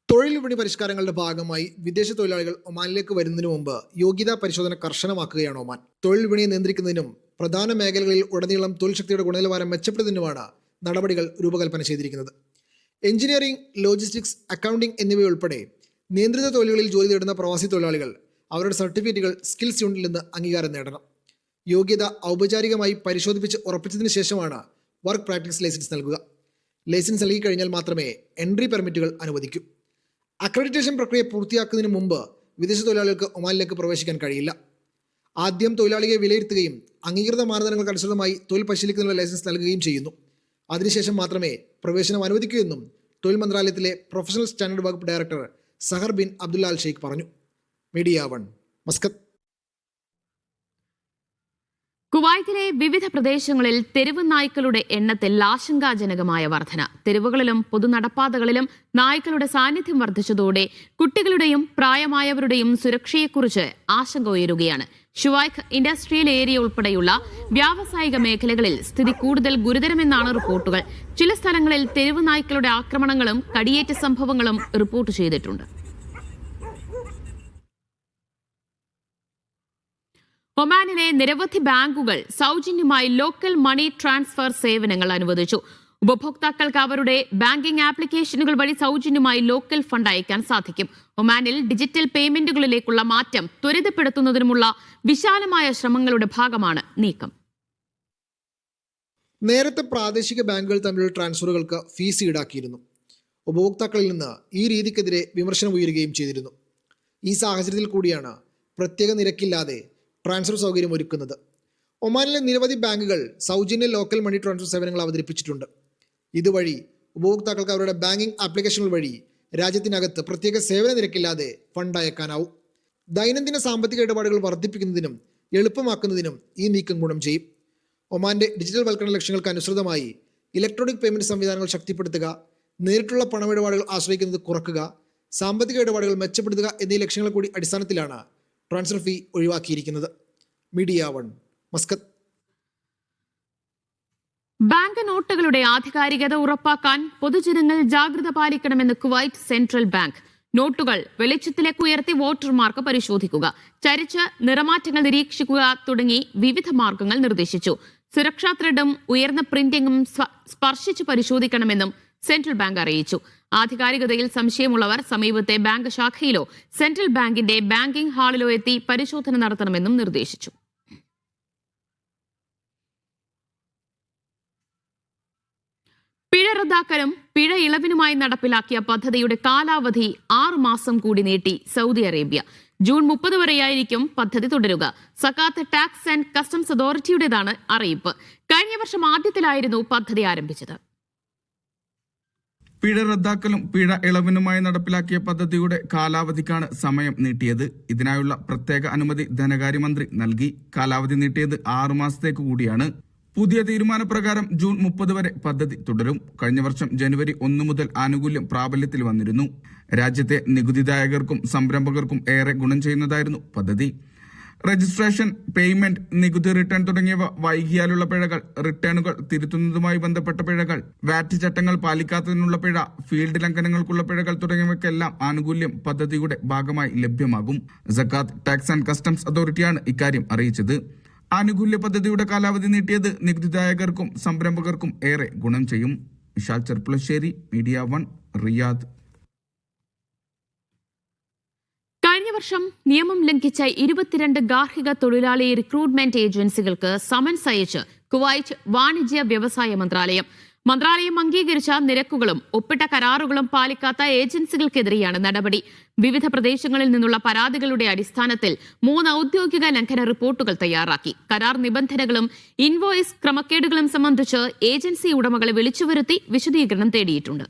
തൊഴിൽ വിപണി പരിഷ്കാരങ്ങളുടെ ഭാഗമായി വിദേശ തൊഴിലാളികൾ ഒമാനിലേക്ക് വരുന്നതിന് മുമ്പ് യോഗ്യതാ പരിശോധന കർശനമാക്കുകയാണ് ഒമാൻ. തൊഴിൽ വിപണിയെ നിയന്ത്രിക്കുന്നതിനും പ്രധാന മേഖലകളിൽ ഉടനീളം തൊഴിൽ ശക്തിയുടെ ഗുണനിലവാരം മെച്ചപ്പെടുത്തുന്നതിനുമാണ് നടപടികൾ രൂപകൽപ്പന ചെയ്തിരിക്കുന്നത്. എഞ്ചിനീയറിംഗ്, ലോജിസ്റ്റിക്സ്, അക്കൗണ്ടിംഗ് എന്നിവയുൾപ്പെടെ നിയന്ത്രിത തൊഴിലുകളിൽ ജോലി നേടുന്ന പ്രവാസി തൊഴിലാളികൾ അവരുടെ സർട്ടിഫിക്കറ്റുകൾ സ്കിൽസ് യൂണിറ്റിൽ നിന്ന് അംഗീകാരം നേടണം. യോഗ്യത ഔപചാരികമായി പരിശോധിപ്പിച്ച് ഉറപ്പിച്ചതിന് ശേഷമാണ് വർക്ക് പ്രാക്ടീസ് ലൈസൻസ് നൽകുക. ലൈസൻസ് നൽകി കഴിഞ്ഞാൽ മാത്രമേ എൻട്രി പെർമിറ്റുകൾ അനുവദിക്കൂ. അക്രഡിറ്റേഷൻ പ്രക്രിയ പൂർത്തിയാക്കുന്നതിന് മുമ്പ് വിദേശ തൊഴിലാളികൾക്ക് ഒമാനിലേക്ക് പ്രവേശിക്കാൻ കഴിയില്ല. ആദ്യം തൊഴിലാളിയെ വിലയിരുത്തുകയും അംഗീകൃത മാനദണ്ഡങ്ങൾക്ക് അനുസൃതമായി തൊഴിൽ പരിശീലിക്കുന്നതിനുള്ള ലൈസൻസ് നൽകുകയും ചെയ്യുന്നു. അതിനുശേഷം മാത്രമേ പ്രവേശനം അനുവദിക്കൂ എന്നും തൊഴിൽ മന്ത്രാലയത്തിലെ പ്രൊഫഷണൽ സ്റ്റാൻഡേർഡ് വകുപ്പ് ഡയറക്ടർ സഹർ ബിൻ അബ്ദുല്ല അൽ ഷെയ്ഖ് പറഞ്ഞു. Media 1, Muscat. കുവൈത്തിലെ വിവിധ പ്രദേശങ്ങളിൽ തെരുവ് നായ്ക്കളുടെ എണ്ണത്തിൽ ആശങ്കാജനകമായ വർധന. തെരുവുകളിലും പൊതുനടപ്പാതകളിലും നായ്ക്കളുടെ സാന്നിധ്യം വർദ്ധിച്ചതോടെ കുട്ടികളുടെയും പ്രായമായവരുടെയും സുരക്ഷയെക്കുറിച്ച് ആശങ്ക ഉയരുകയാണ്. ഷുവൈഖ് ഇൻഡസ്ട്രിയൽ ഏരിയ ഉൾപ്പെടെയുള്ള വ്യാവസായിക മേഖലകളിൽ സ്ഥിതി കൂടുതൽ ഗുരുതരമെന്നാണ് റിപ്പോർട്ടുകൾ. ചില സ്ഥലങ്ങളിൽ തെരുവ് നായ്ക്കളുടെ ആക്രമണങ്ങളും കടിയേറ്റ സംഭവങ്ങളും റിപ്പോർട്ട് ചെയ്തിട്ടുണ്ട്. ഒമാനിലെ നിരവധി ബാങ്കുകൾ സൗജന്യമായി ലോക്കൽ മണി ട്രാൻസ്ഫർ സേവനങ്ങൾ അനുവദിച്ചു. ഉപഭോക്താക്കൾക്ക് അവരുടെ ബാങ്കിംഗ് ആപ്ലിക്കേഷനുകൾ വഴി സൗജന്യമായി ലോക്കൽ ഫണ്ട് അയക്കാൻ സാധിക്കും. ഒമാനിൽ ഡിജിറ്റൽ പേയ്മെന്റുകളിലേക്കുള്ള മാറ്റം ത്വരിതപ്പെടുത്തുന്നതിനുമുള്ള വിശാലമായ ശ്രമങ്ങളുടെ ഭാഗമാണ് നീക്കം. നേരത്തെ പ്രാദേശിക ബാങ്കുകൾ തമ്മിലുള്ള ട്രാൻസ്ഫറുകൾക്ക് ഫീസ് ഈടാക്കിയിരുന്നു. ഉപഭോക്താക്കളിൽ നിന്ന് ഈ രീതിക്കെതിരെ വിമർശനം ഉയരുകയും ചെയ്തിരുന്നു. ഈ സാഹചര്യത്തിൽ കൂടിയാണ് പ്രത്യേക നിരക്കില്ലാതെ ട്രാൻസ്ഫർ സൗകര്യം ഒരുക്കുന്നത്. ഒമാനിലെ നിരവധി ബാങ്കുകൾ സൗജന്യ ലോക്കൽ മണി ട്രാൻസ്ഫർ സേവനങ്ങൾ അവതരിപ്പിച്ചിട്ടുണ്ട്. ഇതുവഴി ഉപഭോക്താക്കൾക്ക് അവരുടെ ബാങ്കിംഗ് ആപ്ലിക്കേഷനുകൾ വഴി രാജ്യത്തിനകത്ത് പ്രത്യേക സേവന നിരക്കില്ലാതെ ഫണ്ട് അയക്കാനാവും. ദൈനംദിന സാമ്പത്തിക ഇടപാടുകൾ വർദ്ധിപ്പിക്കുന്നതിനും എളുപ്പമാക്കുന്നതിനും ഈ നീക്കം ഗുണം ചെയ്യും. ഒമാന്റെ ഡിജിറ്റൽ വൽക്കരണ ലക്ഷ്യങ്ങൾക്ക് അനുസൃതമായി ഇലക്ട്രോണിക് പേയ്മെന്റ് സംവിധാനങ്ങൾ ശക്തിപ്പെടുത്തുക, നേരിട്ടുള്ള പണമിടപാടുകൾ ആശ്രയിക്കുന്നത് കുറയ്ക്കുക, സാമ്പത്തിക ഇടപാടുകൾ മെച്ചപ്പെടുത്തുക എന്നീ ലക്ഷ്യങ്ങൾ കൂടി അടിസ്ഥാനത്തിലാണ് ട്രാൻസ്ഫർ ഫീ ഒഴിവാക്കിയിരിക്കുന്നത്. Media 1, Muscat. ബാങ്ക് നോട്ടുകളുടെ ആധികാരികത ഉറപ്പാക്കാൻ പൊതുജനങ്ങൾ ജാഗ്രത പാലിക്കണമെന്ന് കുവൈറ്റ് സെൻട്രൽ ബാങ്ക്. നോട്ടുകൾ വെളിച്ചത്തിലേക്ക് ഉയർത്തി വോട്ടർമാർക്ക് പരിശോധിക്കുക, ചരിച്ച് നിറമാറ്റങ്ങൾ നിരീക്ഷിക്കുക തുടങ്ങി വിവിധ മാർഗങ്ങൾ നിർദ്ദേശിച്ചു. സുരക്ഷാ ത്രെഡും ഉയർന്ന പ്രിന്റിംഗും സ്പർശിച്ച് പരിശോധിക്കണമെന്നും സെൻട്രൽ ബാങ്ക് അറിയിച്ചു. ആധികാരികതയിൽ സംശയമുള്ളവർ സമീപത്തെ ബാങ്ക് ശാഖയിലോ സെൻട്രൽ ബാങ്കിന്റെ ബാങ്കിംഗ് ഹാളിലോ എത്തി പരിശോധന നടത്തണമെന്നും നിർദ്ദേശിച്ചു. പിഴ റദ്ദാക്കലും പിഴ ഇളവിനുമായി നടപ്പിലാക്കിയ പദ്ധതിയുടെ കാലാവധി 6 മാസം കൂടി നീട്ടി സൗദി അറേബ്യ. ജൂൺ 30 വരെയായിരിക്കും പദ്ധതി തുടരുക. സകാത്ത് ടാക്സ് ആൻഡ് കസ്റ്റംസ് അതോറിറ്റിയുടേതാണ് അറിയിപ്പ്. കഴിഞ്ഞ വർഷം ആദ്യത്തിലായിരുന്നു പദ്ധതി ആരംഭിച്ചത്. പിഴ റദ്ദാക്കലും പിഴ ഇളവിനുമായി നടപ്പിലാക്കിയ പദ്ധതിയുടെ കാലാവധിക്കാണ് സമയം നീട്ടിയത്. ഇതിനായുള്ള പ്രത്യേക അനുമതി ധനകാര്യമന്ത്രി നൽകി. കാലാവധി നീട്ടിയത് 6 മാസത്തേക്ക് കൂടിയാണ്. പുതിയ തീരുമാനപ്രകാരം ജൂൺ 30 വരെ പദ്ധതി തുടരും. കഴിഞ്ഞ വർഷം ജനുവരി 1 മുതൽ ആനുകൂല്യം പ്രാബല്യത്തിൽ വന്നിരുന്നു. രാജ്യത്തെ നികുതിദായകർക്കും സംരംഭകർക്കും ഏറെ ഗുണം ചെയ്യുന്നതായിരുന്നു പദ്ധതി. രജിസ്ട്രേഷൻ, പേയ്മെന്റ്, നികുതി റിട്ടേൺ തുടങ്ങിയവ വൈകിയാലുള്ള പിഴകൾ, റിട്ടേണുകൾ തിരുത്തുന്നതുമായി ബന്ധപ്പെട്ട പിഴകൾ, വാറ്റ് ചട്ടങ്ങൾ പാലിക്കാത്തതിനുള്ള പിഴ, ഫീൽഡ് ലംഘനങ്ങൾക്കുള്ള പിഴകൾ തുടങ്ങിയവയ്ക്കെല്ലാം ആനുകൂല്യം പദ്ധതിയുടെ ഭാഗമായി ലഭ്യമാകും. സകാത്ത് ടാക്സ് ആൻഡ് കസ്റ്റംസ് അതോറിറ്റിയാണ് ഇക്കാര്യം അറിയിച്ചത്. ആനുകൂല്യ പദ്ധതിയുടെ കാലാവധി നീട്ടിയത് നികുതിദായകർക്കും സംരംഭകർക്കും ഏറെ ഗുണം ചെയ്യും. Vishal Cherpulassery, media 1, Riyadh. കഴിഞ്ഞ വർഷം നിയമം ലംഘിച്ച 22 ഗാർഹിക തൊഴിലാളി റിക്രൂട്ട്മെന്റ് ഏജൻസികൾക്ക് സമൻസ് അയച്ച് കുവൈറ്റ് വാണിജ്യ വ്യവസായ മന്ത്രാലയം. മന്ത്രാലയം അംഗീകരിച്ച നിരക്കുകളും ഒപ്പിട്ട കരാറുകളും പാലിക്കാത്ത ഏജൻസികൾക്കെതിരെയാണ് നടപടി. വിവിധ പ്രദേശങ്ങളിൽ നിന്നുള്ള പരാതികളുടെ അടിസ്ഥാനത്തിൽ 3 ഔദ്യോഗിക ലംഘന റിപ്പോർട്ടുകൾ തയ്യാറാക്കി. കരാർ നിബന്ധനകളും ഇൻവോയ്സ് ക്രമക്കേടുകളും സംബന്ധിച്ച് ഏജൻസി ഉടമകളെ വിളിച്ചുവരുത്തി വിശദീകരണം തേടിയിട്ടുണ്ട്.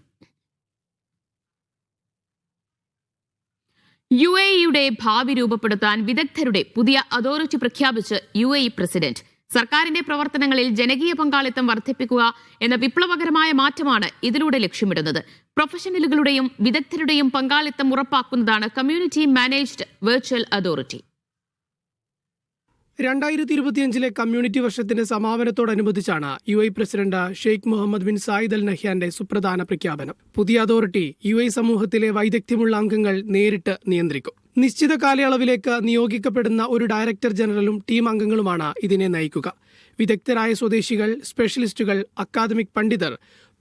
UAE-യുടെ ഭാവി രൂപപ്പെടുത്താൻ വിദഗ്ധരുടെ പുതിയ അതോറിറ്റി പ്രഖ്യാപിച്ച് UAE പ്രസിഡന്റ്. സർക്കാരിന്റെ പ്രവർത്തനങ്ങളിൽ ജനകീയ പങ്കാളിത്തം വർദ്ധിപ്പിക്കുക എന്ന വിപ്ലവകരമായ മാറ്റമാണ് ഇതിലൂടെ ലക്ഷ്യമിടുന്നത്. പ്രൊഫഷണലുകളുടെയും വിദഗ്ധരുടെയും പങ്കാളിത്തം ഉറപ്പാക്കുന്നതാണ് community managed virtual authority. 2025 community വർഷത്തിന്റെ സമാപനത്തോടനുബന്ധിച്ചാണ് UAE president Sheikh Mohammed bin Zayed Al നഹ്യാന്റെ സുപ്രധാന പ്രഖ്യാപനം. പുതിയ അതോറിറ്റി UAE സമൂഹത്തിലെ വൈദഗ്ധ്യമുള്ള അംഗങ്ങൾ നേരിട്ട് നിയന്ത്രിക്കും. നിശ്ചിത കാലയളവിലേക്ക് നിയോഗിക്കപ്പെടുന്ന ഒരു ഡയറക്ടർ ജനറലും ടീം അംഗങ്ങളുമാണ് ഇതിനെ നയിക്കുക. വിദഗ്ധരായ സ്വദേശികൾ, സ്പെഷ്യലിസ്റ്റുകൾ, അക്കാദമിക് പണ്ഡിതർ,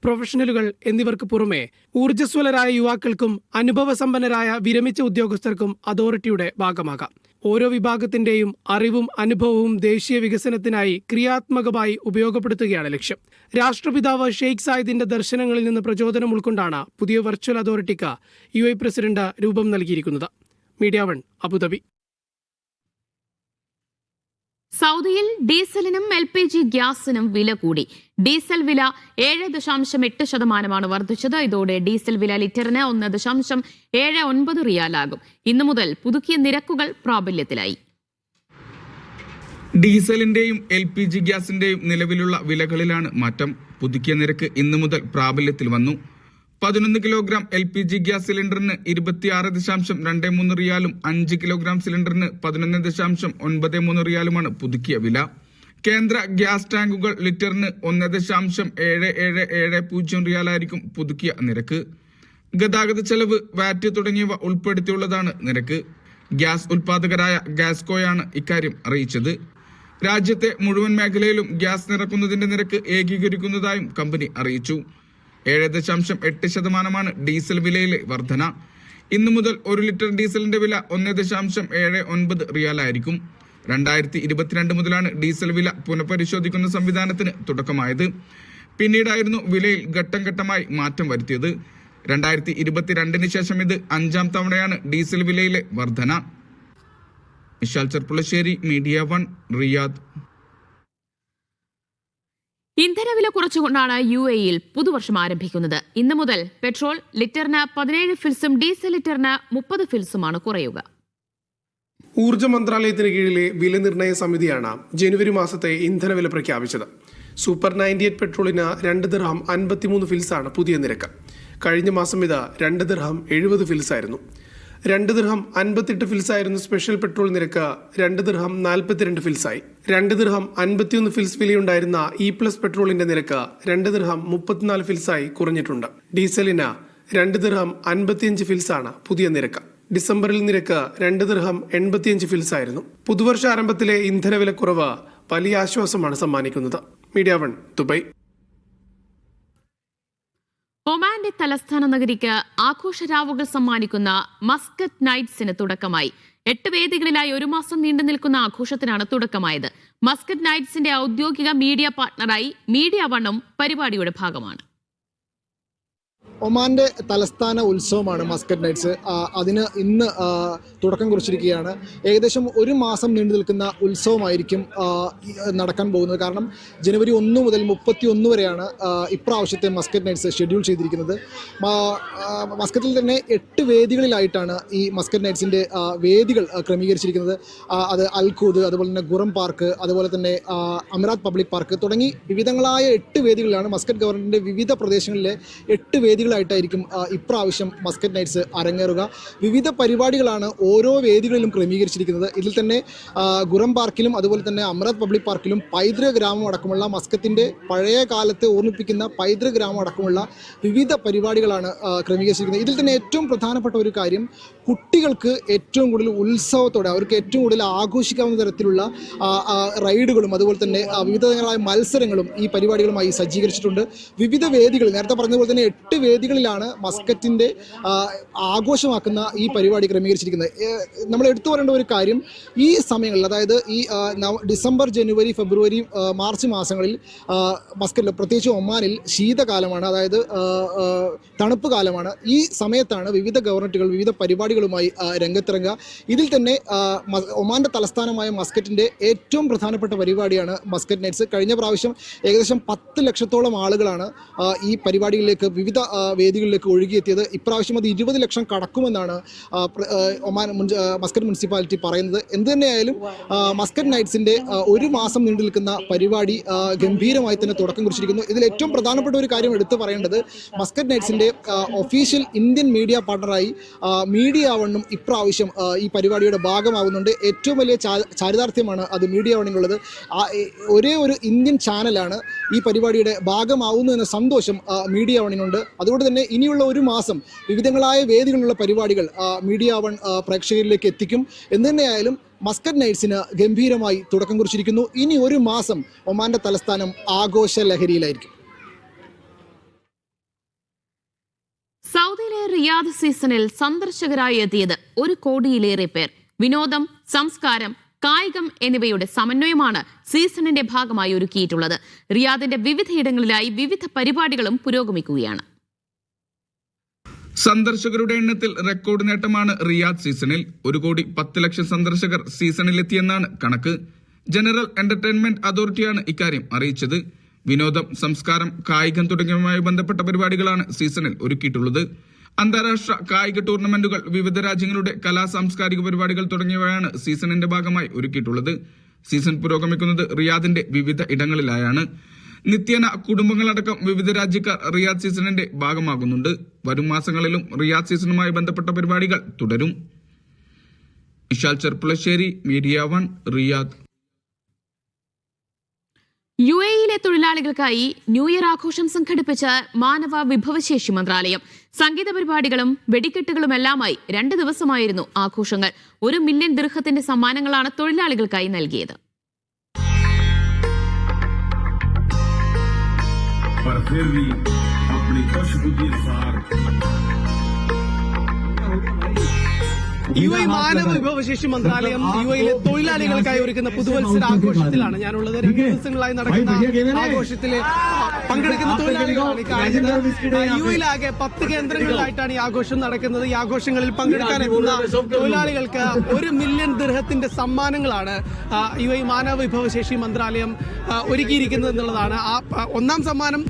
പ്രൊഫഷണലുകൾ എന്നിവർക്ക് പുറമെ ഊർജ്ജസ്വലരായ യുവാക്കൾക്കും അനുഭവസമ്പന്നരായ വിരമിച്ച ഉദ്യോഗസ്ഥർക്കും അതോറിറ്റിയുടെ ഭാഗമാകാം. ഓരോ വിഭാഗത്തിന്റെയും അറിവും അനുഭവവും ദേശീയ വികസനത്തിനായി ക്രിയാത്മകമായി ഉപയോഗപ്പെടുത്തുകയാണ് ലക്ഷ്യം. രാഷ്ട്രപിതാവ് ഷെയ്ഖ് സായിദിന്റെ ദർശനങ്ങളിൽ നിന്ന് പ്രചോദനം ഉൾക്കൊണ്ടാണ് പുതിയ വെർച്വൽ അതോറിറ്റിക്ക് UAE പ്രസിഡന്റ് രൂപം നൽകിയിരിക്കുന്നത്. Media 1, Abu Dhabi. സൗദിയിൽ ഡീസലിനും LPG ഗ്യാസിനും വില കൂടി. ഡീസൽ വില 7.8% വർദ്ധിച്ചത്. ഇതോടെ ഡീസൽ വില ലിറ്ററിന് 1.79 റിയാലാകും. ഇന്നു മുതൽ പുതുക്കിയ നിരക്കുകൾ പ്രാബല്യത്തിലായി. ഡീസലിന്റെയും LPG ഗ്യാസിന്റെയും നിലവിലുള്ള വിലകളിലാണ് മാറ്റം. പുതുക്കിയ നിരക്ക് ഇന്നു മുതൽ പ്രാബല്യത്തിൽ വന്നു. 11 കിലോഗ്രാം LPG ഗ്യാസ് സിലിണ്ടറിന് 26.23 റിയാലും 5 കിലോഗ്രാം സിലിണ്ടറിന് 11.93 റിയാലുമാണ് പുതുക്കിയ വില. കേന്ദ്ര ഗ്യാസ് ടാങ്കുകൾ ലിറ്ററിന് 1.7770 റിയാലായിരിക്കും പുതുക്കിയ നിരക്ക്. ഗതാഗത ചെലവ്, വാറ്റ് തുടങ്ങിയവ ഉൾപ്പെടുത്തിയുള്ളതാണ് നിരക്ക്. ഗ്യാസ് ഉൽപാദകരായ ഗ്യാസ്കോയാണ് ഇക്കാര്യം അറിയിച്ചത്. രാജ്യത്തെ മുഴുവൻ മേഖലയിലും ഗ്യാസ് നിറക്കുന്നതിന്റെ നിരക്ക് ഏകീകരിക്കുന്നതായും കമ്പനി അറിയിച്ചു. 7.8% ഡീസൽ വിലയിലെ വർധന. ഇന്നു മുതൽ 1 ലിറ്റർ ഡീസലിന്റെ വില 1.79 റിയാലായിരിക്കും. 2022 മുതലാണ് ഡീസൽ വില പുനഃപരിശോധിക്കുന്ന സംവിധാനത്തിന് തുടക്കമായത്. പിന്നീടായിരുന്നു വിലയിൽ ഘട്ടം ഘട്ടമായി മാറ്റം വരുത്തിയത്. 2022 ശേഷം ഇത് 5ാം തവണയാണ് ഡീസൽ വിലയിലെ വർധന. Vishal Cherpulassery, media 1, Riyadh. ഇന്ധനവില കുറച്ചുകൊണ്ടാണ് UAE-യിൽ പുതുവർഷം ആരംഭിക്കുന്നത്. ഇന്നു മുതൽ പെട്രോൾ ലിറ്ററിന് 17 ഫിൽസും ഡീസൽ ലിറ്ററിന് 30 ഫിൽസുമാണ് കുറയുക. ഊർജ്ജ മന്ത്രാലയത്തിന് കീഴിലെ വില നിർണ്ണയ സമിതിയാണ് ജനുവരി മാസത്തെ ഇന്ധനവില പ്രഖ്യാപിച്ചത്. സൂപ്പർ 98 പെട്രോളിന് 2 ദിർഹം 53 ഫിൽസാണ് പുതിയ നിരക്ക്. കഴിഞ്ഞ മാസം ഇത് 2 ദിർഹം 70 ഫിൽസായിരുന്നു. 2 ദിർഹം 58 ഫിൽസായിരുന്നു സ്പെഷ്യൽ പെട്രോൾ നിരക്ക്. 2 ദിർഹം 42 ഫിൽസായി. 2 ദിർഹം 51 ഫിൽസ് വിലയുണ്ടായിരുന്ന E+ പെട്രോളിന്റെ നിരക്ക് 2 ദിർഹം 34 ഫിൽസായി കുറഞ്ഞിട്ടുണ്ട്. ഡീസലിന് 2 ദിർഹം 55 ഫിൽസാണ് പുതിയ നിരക്ക്. ഡിസംബറിൽ നിരക്ക് 2 ദിർഹം 85 ഫിൽസായിരുന്നു. പുതുവർഷ ആരംഭത്തിലെ ഇന്ധനവില കുറവ് വലിയ ആശ്വാസമാണ് സമ്മാനിക്കുന്നത്. Media 1, Dubai. ഒമാന്റെ തലസ്ഥാന നഗരിക്ക് ആഘോഷരാവുകൾ സമ്മാനിക്കുന്ന മസ്കറ്റ് നൈറ്റ്സിന് തുടക്കമായി. 8 വേദികളിലായി 1 മാസം നീണ്ടു നിൽക്കുന്ന ആഘോഷത്തിനാണ് തുടക്കമായത്. മസ്കറ്റ് നൈറ്റ്സിന്റെ ഔദ്യോഗിക മീഡിയ പാർട്ണറായി മീഡിയ 1 പരിപാടിയുടെ ഭാഗമാണ്. ഒമാന്റെ തലസ്ഥാന ഉത്സവമാണ് മസ്കറ്റ് നൈറ്റ്സ്. അതിന് ഇന്ന് തുടക്കം കുറിച്ചിരിക്കുകയാണ്. ഏകദേശം 1 മാസം നീണ്ടു നിൽക്കുന്ന ഉത്സവമായിരിക്കും നടക്കാൻ പോകുന്നത്. കാരണം ജനുവരി 1 മുതൽ 31 വരെയാണ് ഇപ്രാവശ്യത്തെ മസ്കറ്റ് നൈറ്റ്സ് ഷെഡ്യൂൾ ചെയ്തിരിക്കുന്നത്. മസ്കറ്റിൽ തന്നെ 8 വേദികളിലായിട്ടാണ് ഈ മസ്കറ്റ് നൈറ്റ്സിൻ്റെ വേദികൾ ക്രമീകരിച്ചിരിക്കുന്നത്. അത് അൽഖൂദ്, അതുപോലെ തന്നെ ഗുറം പാർക്ക്, അതുപോലെ തന്നെ അമരാത്ത് പബ്ലിക് പാർക്ക് തുടങ്ങി വിവിധങ്ങളായ 8 വേദികളിലാണ് മസ്കറ്റ് ഗവൺമെൻറ്റിൻ്റെ വിവിധ പ്രദേശങ്ങളിലെ 8 വേദികളായിട്ടായിരിക്കും ഇപ്രാവശ്യം മസ്കറ്റ് നൈറ്റ്സ് അരങ്ങേറുക. വിവിധ പരിപാടികളാണ് ഓരോ വേദികളിലും ക്രമീകരിച്ചിരിക്കുന്നത്. ഇതിൽ തന്നെ ഗുറം പാർക്കിലും അതുപോലെ തന്നെ അമരാത്ത് പബ്ലിക് പാർക്കിലും പൈതൃക ഗ്രാമം അടക്കമുള്ള മസ്കറ്റിൻ്റെ പഴയ കാലത്തെ ഓർമ്മിപ്പിക്കുന്ന പൈതൃക ഗ്രാമം അടക്കമുള്ള വിവിധ പരിപാടികളാണ് ക്രമീകരിച്ചിരിക്കുന്നത്. ഇതിൽ തന്നെ ഏറ്റവും പ്രധാനപ്പെട്ട ഒരു കാര്യം, കുട്ടികൾക്ക് ഏറ്റവും കൂടുതൽ ഉത്സവത്തോടെ അവർക്ക് ഏറ്റവും കൂടുതൽ ആഘോഷിക്കാവുന്ന തരത്തിലുള്ള റൈഡുകളും അതുപോലെ തന്നെ വിവിധങ്ങളായ മത്സരങ്ങളും ഈ പരിപാടികളുമായി സജ്ജീകരിച്ചിട്ടുണ്ട്. വിവിധ വേദികൾ, നേരത്തെ പറഞ്ഞതുപോലെ തന്നെ 8 വേദികളിലാണ് മസ്കറ്റിൻ്റെ ആഘോഷമാക്കുന്ന ഈ പരിപാടി ക്രമീകരിച്ചിരിക്കുന്നത്. നമ്മൾ എടുത്തു പറയേണ്ട ഒരു കാര്യം, ഈ സമയങ്ങളിൽ, അതായത് ഈ ഡിസംബർ, ജനുവരി, ഫെബ്രുവരി, മാർച്ച് മാസങ്ങളിൽ മസ്കറ്റിൽ, പ്രത്യേകിച്ച് ഒമാനിൽ ശീതകാലമാണ്, അതായത് തണുപ്പ് കാലമാണ്. ഈ സമയത്താണ് വിവിധ ഗവൺമെൻറ്റുകൾ വിവിധ പരിപാടികളുമായി രംഗത്തിറങ്ങുക. ഇതിൽ തന്നെ ഒമാൻ്റെ തലസ്ഥാനമായ മസ്കറ്റിൻ്റെ ഏറ്റവും പ്രധാനപ്പെട്ട പരിപാടിയാണ് മസ്കറ്റ് നൈറ്റ്സ്. കഴിഞ്ഞ പ്രാവശ്യം ഏകദേശം 10 ലക്ഷത്തോളം ആളുകളാണ് ഈ പരിപാടികളിലേക്ക്, വിവിധ വേദികളിലേക്ക് ഒഴുകിയെത്തിയത്. ഇപ്രാവശ്യം അത് 20 ലക്ഷം കടക്കുമെന്നാണ് ഒമാൻ മസ്കറ്റ് മുനിസിപ്പാലിറ്റി പറയുന്നത്. എന്ത് തന്നെയായാലും മസ്കറ്റ് നൈറ്റ്സിൻ്റെ 1 മാസം നീണ്ടു നിൽക്കുന്ന പരിപാടി ഗംഭീരമായി തന്നെ തുടക്കം കുറിച്ചിരിക്കുന്നു. ഇതിൽ ഏറ്റവും പ്രധാനപ്പെട്ട ഒരു കാര്യം എടുത്തു പറയേണ്ടത്, മസ്കറ്റ് നൈറ്റ്സിൻ്റെ ഒഫീഷ്യൽ ഇന്ത്യൻ മീഡിയ പാർട്ണറായി മീഡിയ 1 ഇപ്രാവശ്യം ഈ പരിപാടിയുടെ ഭാഗമാകുന്നുണ്ട്. ഏറ്റവും വലിയ ചാരിതാർത്ഥ്യമാണ് അത് മീഡിയ 1-നുള്ളത്. ഒരേ ഒരു ഇന്ത്യൻ ചാനലാണ് ഈ പരിപാടിയുടെ ഭാഗമാവുന്നു എന്ന സന്തോഷം മീഡിയ 1-നുണ്ട്. അതുകൊണ്ട് തന്നെ ഇനിയുള്ള 1 മാസം വിവിധങ്ങളായ വേദികളിലുള്ള പരിപാടികൾ മീഡിയ 1 പ്രേക്ഷകരിലേക്ക് എത്തിക്കും. എന്തു തന്നെയായാലും മസ്കറ്റ് നൈറ്റ്സിന് ഗംഭീരമായി തുടക്കം കുറിച്ചിരിക്കുന്നു. ഇനി 1 മാസം ഒമാന്റെ തലസ്ഥാനം ആഘോഷ ലഹരിയിലായിരിക്കും. സൗദിയിലെ റിയാദ് സീസണിൽ സന്ദർശകരായി എത്തിയത് 1 കോടിയിലേറെ പേർ. വിനോദം, സംസ്കാരം, കായികം എന്നിവയുടെ സമന്വയമാണ് സീസണിന്റെ ഭാഗമായി ഒരുക്കിയിട്ടുള്ളത്. റിയാദിന്റെ വിവിധയിടങ്ങളിലായി വിവിധ പരിപാടികളും പുരോഗമിക്കുകയാണ്. സന്ദർശകരുടെ എണ്ണത്തിൽ റെക്കോർഡ് നേട്ടമാണ് റിയാദ് സീസണിൽ. 1,10,00,000 സന്ദർശകർ സീസണിലെത്തിയെന്നാണ് കണക്ക്. ജനറൽ എന്റർടൈൻമെന്റ് അതോറിറ്റിയാണ് ഇക്കാര്യം അറിയിച്ചത്. വിനോദം, സംസ്കാരം, കായികം തുടങ്ങിയവയുമായി ബന്ധപ്പെട്ട പരിപാടികളാണ് സീസണിൽ ഒരുക്കിയിട്ടുള്ളത്. അന്താരാഷ്ട്ര കായിക ടൂർണമെന്റുകൾ, വിവിധ രാജ്യങ്ങളുടെ കലാ സാംസ്കാരിക പരിപാടികൾ തുടങ്ങിയവയാണ് സീസണിന്റെ ഭാഗമായി ഒരുക്കിയിട്ടുള്ളത്. സീസൺ പുരോഗമിക്കുന്നത് റിയാദിന്റെ വിവിധ ഇടങ്ങളിലായാണ്. നിത്യേന കുടുംബങ്ങളടക്കം വിവിധ രാജ്യക്കാർ റിയാദ് സീസണിന്റെ ഭാഗമാകുന്നുണ്ട്. വരും മാസങ്ങളിലും റിയാദ് സീസണുമായി ബന്ധപ്പെട്ട പരിപാടികൾ തുടരും. Vishal Cherpulassery, media 1, Riyadh. UAE-യിലെ തൊഴിലാളികൾക്കായി ന്യൂ ഇയർ ആഘോഷം സംഘടിപ്പിച്ച മാനവ വിഭവശേഷി മന്ത്രാലയം. സംഗീത പരിപാടികളും വെടിക്കെട്ടുകളുമെല്ലാമായി 2 ദിവസമായിരുന്നു ആഘോഷങ്ങൾ. 1 മില്യൺ ദിർഹത്തിന്റെ സമ്മാനങ്ങളാണ് തൊഴിലാളികൾക്കായി നൽകിയത്. UAE മാനവ വിഭവശേഷി മന്ത്രാലയം UAE-ലെ തൊഴിലാളികൾക്കായി ഒരുക്കുന്ന പുതുവത്സര ആഘോഷത്തിലാണ് ഞാനുള്ളത്. 2 ദിവസങ്ങളായി നടക്കുന്ന ആഘോഷത്തില് പങ്കെടുക്കുന്ന തൊഴിലാളികളാണ് ഈ കാണുന്നത്. UAE-ലാകെ 10 കേന്ദ്രങ്ങളിലായിട്ടാണ് ഈ ആഘോഷം നടക്കുന്നത്. ഈ ആഘോഷങ്ങളിൽ പങ്കെടുക്കാനെത്തുന്ന തൊഴിലാളികൾക്ക് 1 മില്യൺ ദിർഹത്തിന്റെ സമ്മാനങ്ങളാണ് UAE മാനവ വിഭവശേഷി മന്ത്രാലയം ഒരുക്കിയിരിക്കുന്നത് എന്നുള്ളതാണ്. ഒന്നാം സമ്മാനം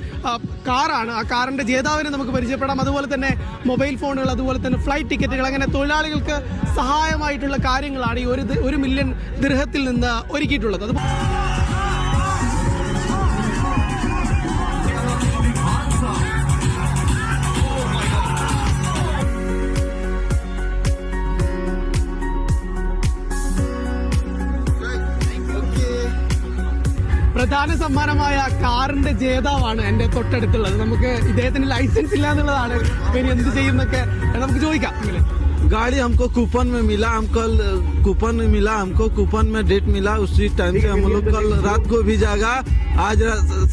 കാറാണ്. ആ കാറിന്റെ ജേതാവിനെ നമുക്ക് പരിചയപ്പെടാം. അതുപോലെ തന്നെ മൊബൈൽ ഫോണുകൾ, അതുപോലെ തന്നെ ഫ്ലൈറ്റ് ടിക്കറ്റുകൾ, അങ്ങനെ തൊഴിലാളികൾക്ക് സഹായമായിട്ടുള്ള കാര്യങ്ങളാണ് ഈ 1 മില്യൺ ദിർഹത്തിൽ നിന്ന് ഒരുക്കിയിട്ടുള്ളത്. പ്രധാന സമ്മാനമായ കാറിന്റെ ജേതാവാണ് എന്റെ തൊട്ടടുത്തുള്ളത്. നമുക്ക് ഇദ്ദേഹത്തിന് ലൈസൻസ് ഇല്ല എന്നുള്ളതാണ്. ഇനി എന്ത് ചെയ്യുന്നൊക്കെ നമുക്ക് ചോദിക്കാം. गाड़ी हमको कूपन में मिला, हमको कूपन में डेट मिला. उसी टाइम से हम लोग कल रात को भी जागा, आज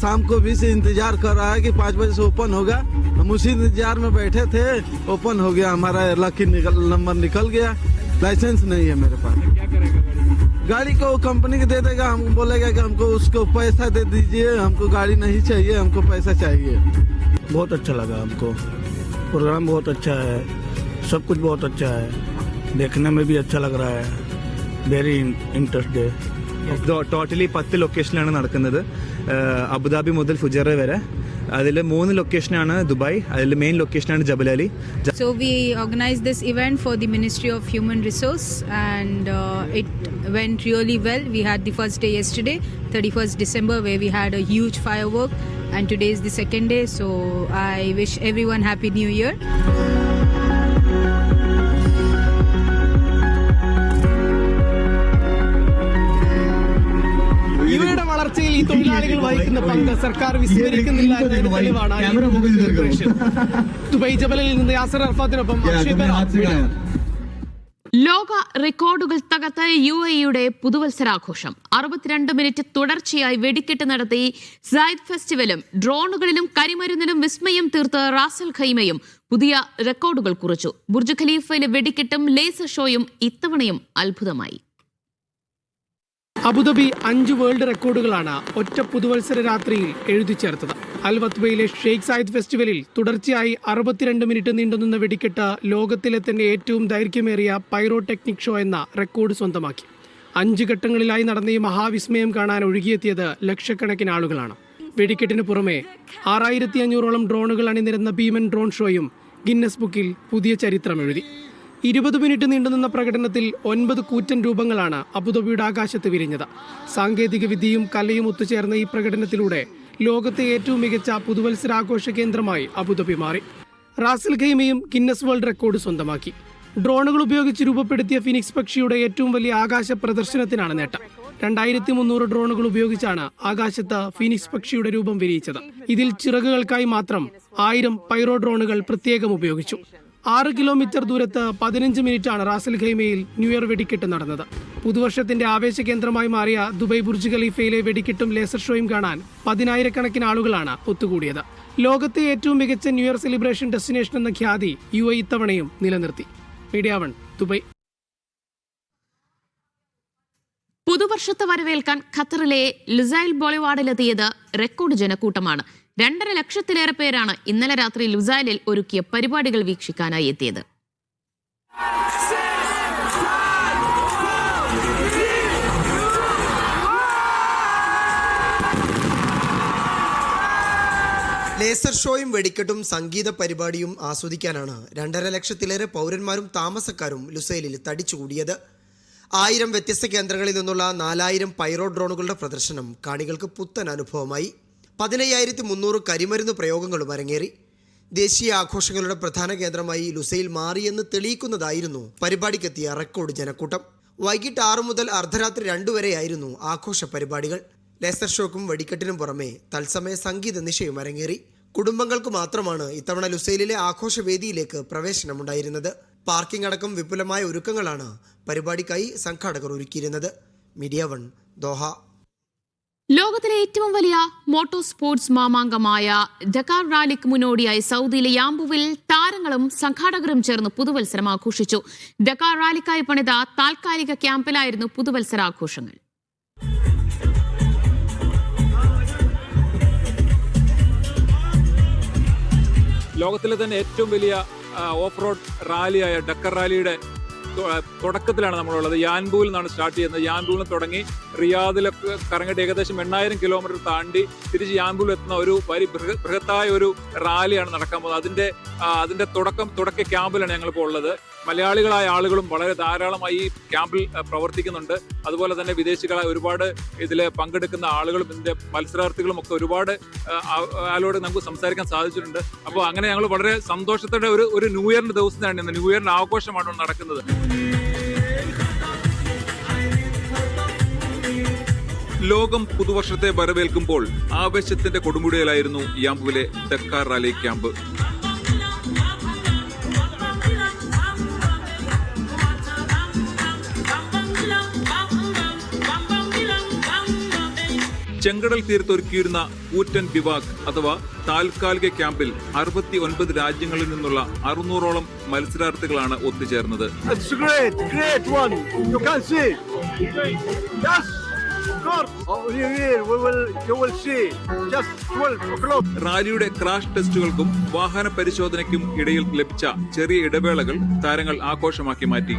शाम को भी से इंतजार कर रहा है कि 5 बजे से ओपन होगा. हम उसी इंतजार में बैठे थे, ओपन हो गया, हमारा लकी नंबर निकल गया. लाइसेंस नहीं है मेरे पास. गाड़ी को कंपनी को दे देगा, हम बोलेगा कि हमको उसको पैसा दे दीजिए, हमको गाड़ी नहीं चाहिए, हमको पैसा चाहिए. बहुत अच्छा लगा हमको, प्रोग्राम बहुत अच्छा है, सब कुछ बहुत अच्छा है, देखने में भी अच्छा लग रहा है. Very interested. ടോട്ടലി 10 ലൊക്കേഷനിലാണ് നടക്കുന്നത്. അബുദാബി മുതൽ ഫുജൈറ വരെ. അതിൽ 3 ലൊക്കേഷനാണ് ദുബായ്, അതിൽ മെയിൻ ലൊക്കേഷനാണ് Jebel Ali. So we organized this event for the Ministry of Human Resource and it went really well. We had the first day yesterday, 31st December, where we had a huge firework, and today is the second day. So I wish everyone happy new year. യുടെ വളർച്ചയിൽ ഈ തൊഴിലാളികൾ വഹിക്കുന്ന പങ്ക് സർക്കാർ വിസ്മരിക്കുന്നില്ല എന്നതിന് തെളിവാണ് ദുബായ് ജബലിൽ നിന്ന് യാസർ അർഫാത്തിനൊപ്പം ലോക റെക്കോർഡുകൾ തകർത്ത UAE-യുടെ പുതുവത്സരാഘോഷം. 62 മിനിറ്റ് തുടർച്ചയായി വെടിക്കെട്ട് നടത്തി സൈദ് ഫെസ്റ്റിവലും ഡ്രോണുകളിലും കരിമരുന്നിലും വിസ്മയം തീർത്ത് റാസൽ ഖൈമയും പുതിയ റെക്കോർഡുകൾ കുറിച്ചു. ബുർജ് ഖലീഫയിലെ വെടിക്കെട്ടും ലേസർ ഷോയും ഇത്തവണയും അത്ഭുതമായി. അബുദാബി 5 വേൾഡ് റെക്കോർഡുകളാണ് ഒറ്റ പുതുവത്സര രാത്രിയിൽ എഴുതി ചേർത്തത്. അൽവത്ബയിലെ ഷെയ്ഖ് സായിദ് ഫെസ്റ്റിവലിൽ തുടർച്ചയായി 62 മിനിറ്റ് നീണ്ടുനിന്ന വെടിക്കെട്ട് ലോകത്തിലെ തന്നെ ഏറ്റവും ദൈർഘ്യമേറിയ പൈറോടെക്നിക് ഷോ എന്ന റെക്കോർഡ് സ്വന്തമാക്കി. 5 ഘട്ടങ്ങളിലായി നടന്ന ഈ മഹാവിസ്മയം കാണാൻ ഒഴുകിയെത്തിയത് ലക്ഷക്കണക്കിന് ആളുകളാണ്. വെടിക്കെട്ടിന് പുറമെ 6500ഓളം ഡ്രോണുകൾ അണിനിരന്ന ഭീമൻ ഡ്രോൺ ഷോയും ഗിന്നസ് ബുക്കിൽ പുതിയ ചരിത്രം എഴുതി. 20 മിനിറ്റ് നീണ്ടുനിന്ന പ്രകടനത്തിൽ 9 കൂറ്റൻ രൂപങ്ങളാണ് അബുദാബിയുടെ ആകാശത്ത് വിരിഞ്ഞത്. സാങ്കേതിക വിദ്യയും കലയും ഒത്തുചേർന്ന ഈ പ്രകടനത്തിലൂടെ ലോകത്തെ ഏറ്റവും മികച്ച പുതുവത്സരാഘോഷ കേന്ദ്രമായി അബുദാബി മാറി. റാസൽ ഖൈമയും ഗിന്നസ് വേൾഡ് റെക്കോർഡ് സ്വന്തമാക്കി. ഡ്രോണുകൾ ഉപയോഗിച്ച് രൂപപ്പെടുത്തിയ ഫിനിക്സ് പക്ഷിയുടെ ഏറ്റവും വലിയ ആകാശ പ്രദർശനത്തിനാണ് നേട്ടം. 2300 ഡ്രോണുകൾ ഉപയോഗിച്ചാണ് ആകാശത്ത് ഫീനിക്സ് പക്ഷിയുടെ രൂപം വിരിയിച്ചത്. ഇതിൽ ചിറകുകൾക്കായി മാത്രം 1000 പൈറോ ഡ്രോണുകൾ പ്രത്യേകം ഉപയോഗിച്ചു. 6 കിലോമീറ്റർ ദൂരത്ത് 15 മിനിറ്റാണ് റാസൽ ഖൈമയിൽ ന്യൂ ഇയർ വെടിക്കെട്ട് നടന്നത്. പുതുവർഷത്തിന്റെ ആവേശ കേന്ദ്രമായി മാറിയ ദുബായ് ബുർജ് ഖലീഫയിലെ വെടിക്കെട്ടും ലേസർ ഷോയും കാണാൻ 10,000-കണക്കിന് ആളുകളാണ് ഒത്തുകൂടിയത്. ലോകത്തെ ഏറ്റവും മികച്ച ന്യൂ ഇയർ സെലിബ്രേഷൻ ഡെസ്റ്റിനേഷൻ എന്ന ഖ്യാതി UAE ഇത്തവണയും നിലനിർത്തി. Media 1 Dubai. പുതുവർഷത്തെ വരവേൽക്കാൻ ഖത്തറിലെ ലുസൈൽ ബോളിവാർഡിലെത്തിയത് റെക്കോർഡ് ജനക്കൂട്ടമാണ്. 2.5 ലക്ഷത്തിലേറെ പേരാണ് ഇന്നലെ രാത്രി ലുസൈലിൽ ഒരുക്കിയ പരിപാടികൾ വീക്ഷിക്കാനായി എത്തിയത്. ലേസർ ഷോയും വെടിക്കെട്ടും സംഗീത പരിപാടിയും ആസ്വദിക്കാനാണ് 2.5 ലക്ഷത്തിലേറെ പൗരന്മാരും താമസക്കാരും ലുസൈലിൽ തടിച്ചുകൂടിയത്. 1000 വ്യത്യസ്ത കേന്ദ്രങ്ങളിൽ നിന്നുള്ള 4000 പൈറോ ഡ്രോണുകളുടെ പ്രദർശനം കാണികൾക്ക് പുത്തൻ അനുഭവമായി. 15,300 കരിമരുന്ന് പ്രയോഗങ്ങളും അരങ്ങേറി. ദേശീയ ആഘോഷങ്ങളുടെ പ്രധാന കേന്ദ്രമായി ലുസൈൽ മാറിയെന്ന് തെളിയിക്കുന്നതായിരുന്നു പരിപാടിക്കെത്തിയ റെക്കോർഡ് ജനക്കൂട്ടം. വൈകിട്ട് 6 മുതൽ അർദ്ധരാത്രി 2 വരെയായിരുന്നു ആഘോഷ പരിപാടികൾ. ലേസർ ഷോക്കും വെടിക്കെട്ടിനും പുറമെ തത്സമയ സംഗീത നിശയും അരങ്ങേറി. കുടുംബങ്ങൾക്ക് മാത്രമാണ് ഇത്തവണ ലുസൈലിലെ ആഘോഷവേദിയിലേക്ക് പ്രവേശനമുണ്ടായിരുന്നത്. പാർക്കിംഗ് അടക്കം വിപുലമായ ഒരുക്കങ്ങളാണ് പരിപാടിക്കായി സംഘാടകർ ഒരുക്കിയിരുന്നത്. Media 1 Doha. ലോകത്തിലെ ഏറ്റവും വലിയ മോട്ടോർ സ്പോർട്സ് മാമാങ്കമായ ഡക്കാർ റാലിക്ക് മുന്നോടിയായി സൗദിയിലെ യാംബുവിൽ താരങ്ങളും സംഘാടകരും ചേർന്ന് പുതുവത്സരം ആഘോഷിച്ചു. ഡക്കാർ റാലിക്കായി പണിത താൽക്കാലിക ക്യാമ്പിലായിരുന്നു പുതുവത്സരാഘോഷങ്ങൾ. ലോകത്തിലെ തന്നെ ഏറ്റവും വലിയ ഓഫ് റോഡ് റാലിയായ ഡക്കർ റാലിയുടെ തുടക്കത്തിലാണ് നമ്മളുള്ളത്. യാൻബൂവിൽ നിന്നാണ് സ്റ്റാർട്ട് ചെയ്യുന്നത്. യാൻബൂവിൽ നിന്ന് തുടങ്ങി റിയാദിലൊക്കെ കറങ്ങിയിട്ട് ഏകദേശം 8000 കിലോമീറ്റർ താണ്ടി തിരിച്ച് യാൻബൂവിൽ എത്തുന്ന ഒരു ബൃഹത്തായ ഒരു റാലിയാണ് നടക്കാൻ പോകുന്നത്. അതിന്റെ തുടക്ക ക്യാമ്പിലാണ് ഞങ്ങളിപ്പോൾ ഉള്ളത്. മലയാളികളായ ആളുകളും വളരെ ധാരാളമായി ഈ ക്യാമ്പിൽ പ്രവർത്തിക്കുന്നുണ്ട്. അതുപോലെ തന്നെ വിദേശികളായ ഒരുപാട് ഇതിൽ പങ്കെടുക്കുന്ന ആളുകളും ഇതിന്റെ മത്സരാർത്ഥികളും ഒക്കെ ഒരുപാട് ആളോട് നമുക്ക് സംസാരിക്കാൻ സാധിച്ചിട്ടുണ്ട്. അപ്പോൾ അങ്ങനെ ഞങ്ങൾ വളരെ സന്തോഷത്തോടെ ഒരു ന്യൂ ഇയറിന്റെ ദിവസത്തിലാണ് ഇന്ന്. ന്യൂ ഇയറിന്റെ ആഘോഷമാണ് നടക്കുന്നത്. ലോകം പുതുവർഷത്തെ വരവേൽക്കുമ്പോൾ ആവേശത്തിന്റെ കൊടുമുടിയിലായിരുന്നു യാംബുവിലെ ഡക്കാർ റാലി ക്യാമ്പ്. ചെങ്കടൽ തീരത്തൊരുക്കിയിരുന്ന കൂറ്റൻ ബിവാക് അഥവാ താൽക്കാലിക ക്യാമ്പിൽ 69 രാജ്യങ്ങളിൽ നിന്നുള്ള 600ഓളം മത്സരാർത്ഥികളാണ് ഒത്തുചേർന്നത്. റാലിയുടെ ക്രാഷ് ടെസ്റ്റുകൾക്കും വാഹന പരിശോധനയ്ക്കും ഇടയിൽ ലഭിച്ച ചെറിയ ഇടവേളകൾ താരങ്ങൾ ആഘോഷമാക്കി മാറ്റി.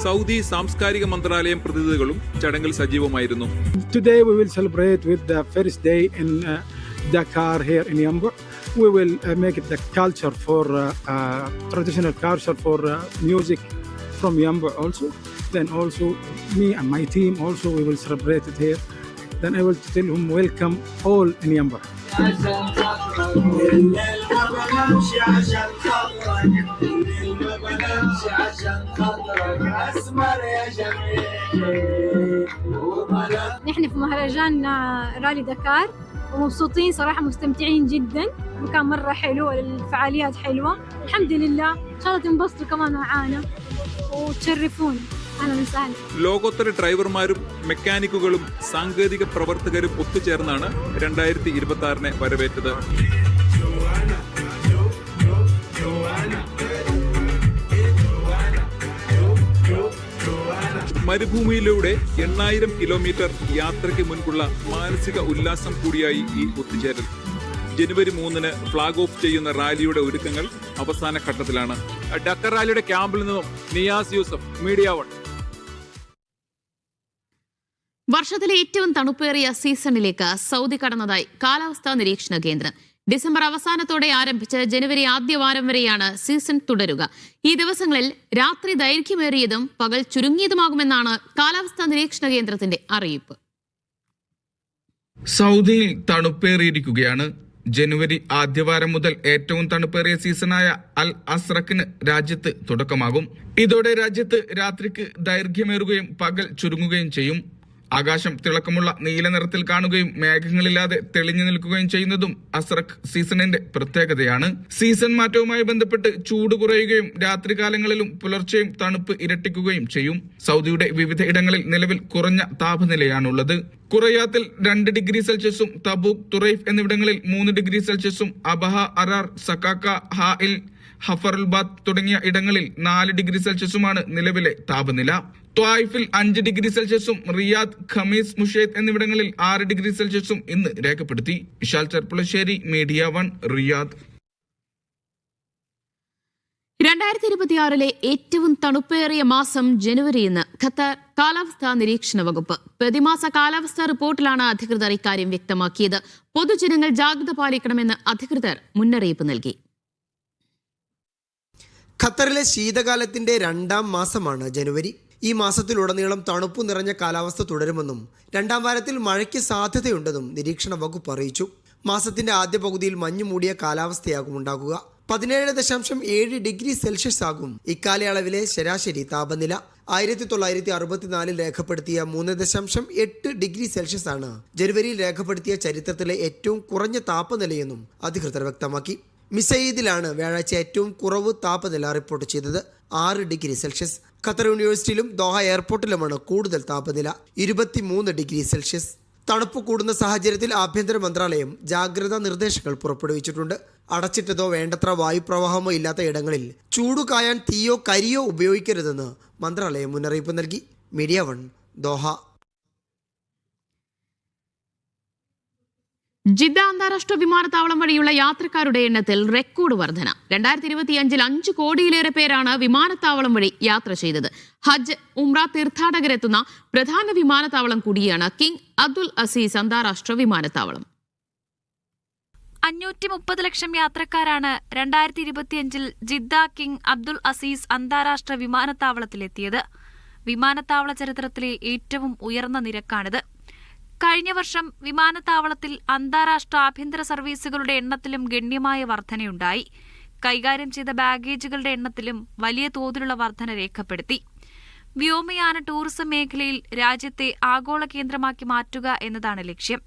സൗദി സാംസ്കാരിക മന്ത്രാലയം പ്രതിനിധികളും ചടങ്ങിൽ സജീവമായിരുന്നു. Today we will celebrate with the first day in Dakar here in Yanbu. We will make it the culture for traditional culture for music from Yanbu also. Then also me and my team also we will celebrate it here. Then I will tell them welcome all in Yanbu. نحن في مهرجان رالي دكار ومبسوطين صراحة، مستمتعين جدا. مكان مرة حلو، الفعاليات حلوة الحمد لله. إن شاء الله تنبسطوا كمان معانا وتشرفونا. ലോകോത്തര ഡ്രൈവർമാരും മെക്കാനിക്കുകളും സാങ്കേതിക പ്രവർത്തകരും ഒത്തുചേർന്നാണ് 2026 വരവേറ്റത്. മരുഭൂമിയിലൂടെ 8000 കിലോമീറ്റർ യാത്രയ്ക്ക് മുൻപുള്ള മാനസിക ഉല്ലാസം കൂടിയായി ഈ ഒത്തുചേരൽ. ജനുവരി 3 ഫ്ളാഗ് ഓഫ് ചെയ്യുന്ന റാലിയുടെ ഒരുക്കങ്ങൾ അവസാന ഘട്ടത്തിലാണ്. ഡക്കർ റാലിയുടെ ക്യാമ്പിൽ നിന്നും നിയാസ് യൂസഫ്, മീഡിയ 1. വർഷത്തിലെ ഏറ്റവും തണുപ്പേറിയ സീസണിലേക്ക് സൗദി കടന്നതായി കാലാവസ്ഥാ നിരീക്ഷണ കേന്ദ്രം. ഡിസംബർ അവസാനത്തോടെ ആരംഭിച്ച് ജനുവരി ആദ്യവാരം വരെയാണ് സീസൺ തുടരുക. ഈ ദിവസങ്ങളിൽ രാത്രി ദൈർഘ്യമേറിയതും പകൽ ചുരുങ്ങിയതുമാകുമെന്നാണ് കാലാവസ്ഥാ നിരീക്ഷണ കേന്ദ്രത്തിന്റെ അറിയിപ്പ്. സൗദിയിൽ തണുപ്പേറിയിരിക്കുകയാണ്. ജനുവരി ആദ്യവാരം മുതൽ ഏറ്റവും തണുപ്പേറിയ സീസണായ അൽ അസ്രക്കിന് രാജ്യത്ത് തുടക്കമാകും. ഇതോടെ രാജ്യത്ത് രാത്രിക്ക് ദൈർഘ്യമേറുകയും പകൽ ചുരുങ്ങുകയും ചെയ്യും. ആകാശം തിളക്കമുള്ള നീല നിറത്തിൽ കാണുകയും മേഘങ്ങളില്ലാതെ തെളിഞ്ഞു നിൽക്കുകയും ചെയ്യുന്നതും അസ്രഖ് സീസണിന്റെ പ്രത്യേകതയാണ്. സീസൺ മാറ്റവുമായി ബന്ധപ്പെട്ട് ചൂട് കുറയുകയും രാത്രികാലങ്ങളിലും പുലർച്ചെയും തണുപ്പ് ഇരട്ടിക്കുകയും ചെയ്യും. സൗദിയുടെ വിവിധ ഇടങ്ങളിൽ നിലവിൽ കുറഞ്ഞ താപനിലയാണുള്ളത്. ഖുറയാത്തിൽ 2 ഡിഗ്രി സെൽഷ്യസും തബൂക്ക്, തുറൈഫ് എന്നിവിടങ്ങളിൽ 3 ഡിഗ്രി സെൽഷ്യസും അബഹ, അറാർ, സക്കാക്ക, ഹാഇൽ, ഹഫറുൽബാത്ത് തുടങ്ങിയ ഇടങ്ങളിൽ 4 ഡിഗ്രി സെൽഷ്യസുമാണ് നിലവിലെ താപനില. ത്വായിഫിൽ 5 ഡിഗ്രി സെൽഷ്യസും റിയാദ്, ഖമീസ്, മുഷേദ് എന്നിവിടങ്ങളിൽ 6 ഡിഗ്രി സെൽഷ്യസും ഇന്ന് രേഖപ്പെടുത്തി. Vishal Cherpulassery, media 1, Riyadh. 2026 ഏറ്റവും തണുപ്പേറിയ മാസം ജനുവരി എന്ന് ഖത്തർ കാലാവസ്ഥാ നിരീക്ഷണ വകുപ്പ്. പ്രതിമാസ കാലാവസ്ഥാ റിപ്പോർട്ടിലാണ് അധികൃതർ ഇക്കാര്യം വ്യക്തമാക്കിയത്. പൊതുജനങ്ങൾ ജാഗ്രത പാലിക്കണമെന്ന് അധികൃതർ മുന്നറിയിപ്പ് നൽകി. ഖത്തറിലെ ശീതകാലത്തിന്റെ 2ാം മാസമാണ് ജനുവരി. ഈ മാസത്തിലുടനീളം തണുപ്പു നിറഞ്ഞ കാലാവസ്ഥ തുടരുമെന്നും 2ാം വാരത്തിൽ മഴയ്ക്ക് സാധ്യതയുണ്ടെന്നും നിരീക്ഷണ വകുപ്പ് അറിയിച്ചു. മാസത്തിന്റെ ആദ്യ പകുതിയിൽ മഞ്ഞു മൂടിയ കാലാവസ്ഥയാകും ഉണ്ടാകുക. 17.7 ഡിഗ്രി സെൽഷ്യസ് ആകും ഇക്കാലയളവിലെ ശരാശരി താപനില. 1964 രേഖപ്പെടുത്തിയ 3.8 ഡിഗ്രി സെൽഷ്യസ് ആണ് ജനുവരിയിൽ രേഖപ്പെടുത്തിയ ചരിത്രത്തിലെ ഏറ്റവും കുറഞ്ഞ താപനിലയെന്നും അധികൃതർ വ്യക്തമാക്കി. മിസൈദിലാണ് വ്യാഴാഴ്ച ഏറ്റവും കുറവ് താപനില റിപ്പോർട്ട് ചെയ്തത്, 6 ഡിഗ്രി സെൽഷ്യസ്. ഖത്തർ യൂണിവേഴ്സിറ്റിയിലും ദോഹ എയർപോർട്ടിലുമാണ് കൂടുതൽ താപനില, 23 ഡിഗ്രി സെൽഷ്യസ്. തണുപ്പ് കൂടുന്ന സാഹചര്യത്തിൽ ആഭ്യന്തര മന്ത്രാലയം ജാഗ്രതാ നിർദ്ദേശങ്ങൾ പുറപ്പെടുവിച്ചിട്ടുണ്ട്. അടച്ചിട്ടതോ വേണ്ടത്ര വായുപ്രവാഹമോ ഇല്ലാത്ത ഇടങ്ങളിൽ ചൂടു കായാൻ തീയോ കരിയോ ഉപയോഗിക്കരുതെന്ന് മന്ത്രാലയം മുന്നറിയിപ്പ് നൽകി. Media 1 Doha. ജിദ്ദ അന്താരാഷ്ട്ര വിമാനത്താവളം വഴിയുള്ള യാത്രക്കാരുടെ എണ്ണത്തിൽ റെക്കോർഡ് വർധന. 2025 5 കോടിയിലേറെ പേരാണ് വിമാനത്താവളം വഴി യാത്ര ചെയ്തത്. ഹജ്ജ്, ഉംറ തീർത്ഥാടകരെത്തുന്ന പ്രധാന വിമാനത്താവളം കൂടിയാണ് കിങ് അബ്ദുൽ അസീസ് അന്താരാഷ്ട്ര വിമാനത്താവളം. 530 ലക്ഷം യാത്രക്കാരാണ് 2025 ജിദ്ദ കിങ് അബ്ദുൽ അസീസ് അന്താരാഷ്ട്ര വിമാനത്താവളത്തിലെത്തിയത്. വിമാനത്താവള ചരിത്രത്തിലെ ഏറ്റവും ഉയർന്ന നിരക്കാണിത്. കഴിഞ്ഞ വർഷം വിമാനത്താവളത്തിൽ അന്താരാഷ്ട്ര ആഭ്യന്തര സർവീസുകളുടെ എണ്ണത്തിലും ഗണ്യമായ വർധനയുണ്ടായി. കൈകാര്യം ചെയ്ത ബാഗേജുകളുടെ എണ്ണത്തിലും വലിയ തോതിലുള്ള വർധന രേഖപ്പെടുത്തി. വ്യോമയാന ടൂറിസം മേഖലയിൽ രാജ്യത്തെ ആഗോള കേന്ദ്രമാക്കി മാറ്റുക എന്നതാണ് ലക്ഷ്യം.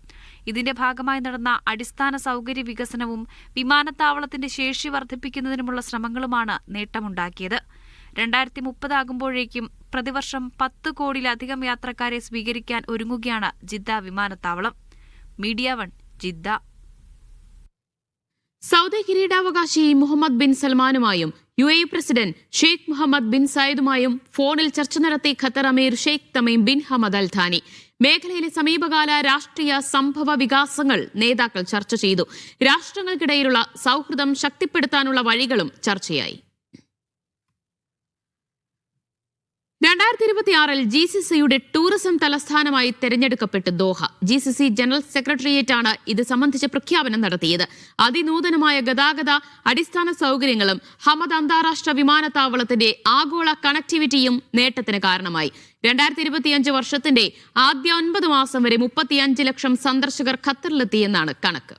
ഇതിന്റെ ഭാഗമായി നടന്ന അടിസ്ഥാന സൗകര്യ വികസനവും വിമാനത്താവളത്തിന്റെ ശേഷി വർദ്ധിപ്പിക്കുന്നതിനുമുള്ള ശ്രമങ്ങളുമാണ് നേട്ടമുണ്ടാക്കിയത്. 2030 ആകുമ്പോഴേക്കും പ്രതിവർഷം 10 കോടിയിലധികം യാത്രക്കാരെ സ്വീകരിക്കാൻ ഒരുങ്ങുകയാണ് ജിദ്ദ വിമാനത്താവളം. Media 1 Jeddah. സൗദി കിരീടാവകാശി മുഹമ്മദ് ബിൻ സൽമാനുമായും UAE president Sheikh Mohammed bin സയ്യിദുമായും ഫോണിൽ ചർച്ച നടത്തി ഖത്തർ അമീർ Sheikh Tamim bin Hamad Al Thani. മേഖലയിലെ സമീപകാല രാഷ്ട്രീയ സംഭവ വികാസങ്ങൾ നേതാക്കൾ ചർച്ച ചെയ്തു. രാഷ്ട്രങ്ങൾക്കിടയിലുള്ള സൗഹൃദം ശക്തിപ്പെടുത്താനുള്ള വഴികളും ചർച്ചയായി. 2026 GCCയുടെ ടൂറിസം തലസ്ഥാനമായി തെരഞ്ഞെടുക്കപ്പെട്ട് ദോഹ. GCC ജനറൽ സെക്രട്ടേറിയറ്റാണ് ഇത് സംബന്ധിച്ച പ്രഖ്യാപനം നടത്തിയത്. അതിനൂതനമായ ഗതാഗത അടിസ്ഥാന സൗകര്യങ്ങളും ഹമദ് അന്താരാഷ്ട്ര വിമാനത്താവളത്തിന്റെ ആഗോള കണക്ടിവിറ്റിയും നേട്ടത്തിന് കാരണമായി. 2025 വർഷത്തിന്റെ ആദ്യ 9 മാസം വരെ 35 ലക്ഷം സന്ദർശകർ ഖത്തറിലെത്തിയെന്നാണ് കണക്ക്.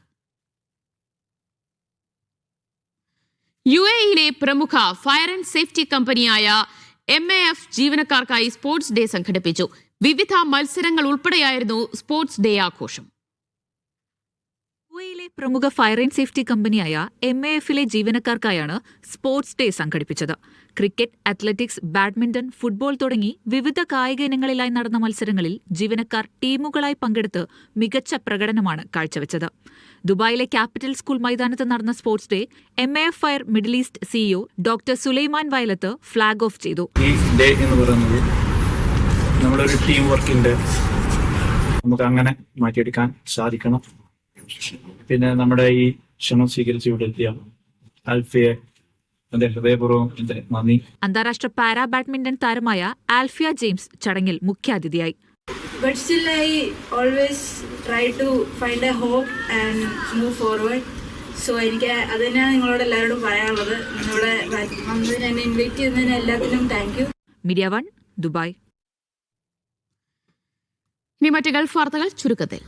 UAEയിലെ പ്രമുഖ ഫയർ ആൻഡ് സേഫ്റ്റി കമ്പനിയായ MAF ജീവനക്കാർക്കായി സ്പോർട്സ് ഡേ സംഘടിപ്പിച്ചു. വിവിധ മത്സരങ്ങൾ ഉൾപ്പെടെയായിരുന്നു സ്പോർട്സ് ഡേ ആഘോഷം. യുഎയിലെ പ്രമുഖ ഫയർ ആൻഡ് സേഫ്റ്റി കമ്പനിയായ MAFലെ ജീവനക്കാർക്കായാണ് സ്പോർട്സ് ഡേ സംഘടിപ്പിച്ചത്. ക്രിക്കറ്റ്, അത്ലറ്റിക്സ്, ബാഡ്മിന്റൺ, ഫുട്ബോൾ തുടങ്ങി വിവിധ കായിക ഇനങ്ങളിലായി നടന്ന മത്സരങ്ങളിൽ ജീവനക്കാർ ടീമുകളായി പങ്കെടുത്ത് മികച്ച പ്രകടനമാണ് കാഴ്ചവെച്ചത്. ദുബായിലെ ക്യാപിറ്റൽ സ്കൂൾ മൈതാനത്ത് നടന്ന sports day MAF fire Middle East CEO doctor Sulaiman Vayalath flag off ചെയ്തു. ഈ ഡേ എന്ന് പറയുന്നത് നമ്മളൊരു ടീം വർക്കിന്റെ നമുക്ക് അങ്ങനെ മാറ്റിയെടുക്കാൻ സാധിക്കണം. പിന്നെ നമ്മുടെ ഈ ക്ഷണം സ്വീകരിച്ച് ഇവിടെ എത്തിയ ആൽഫിയെ ഹൃദയപൂർവ്വം നന്ദി. അന്താരാഷ്ട്ര പാരാ ബാഡ്മിന്റൺ താരമായ ആൽഫിയ ജെയിംസ് ചടങ്ങിൽ മുഖ്യാതിഥിയായി. But still I always try to find a hope and move forward. So എനിക്ക് അത് തന്നെയാണ് നിങ്ങളോട് എല്ലാവരോടും പറയാനുള്ളത്. നിങ്ങളുടെ വന്നതിന് എന്നെ ഇൻവൈറ്റ് ചെയ്യുന്നതിന് എല്ലാത്തിനും താങ്ക് യു. Media 1 Dubai. ഇനി മറ്റ് ഗൾഫ് വാർത്തകൾ ചുരുക്കത്തിൽ.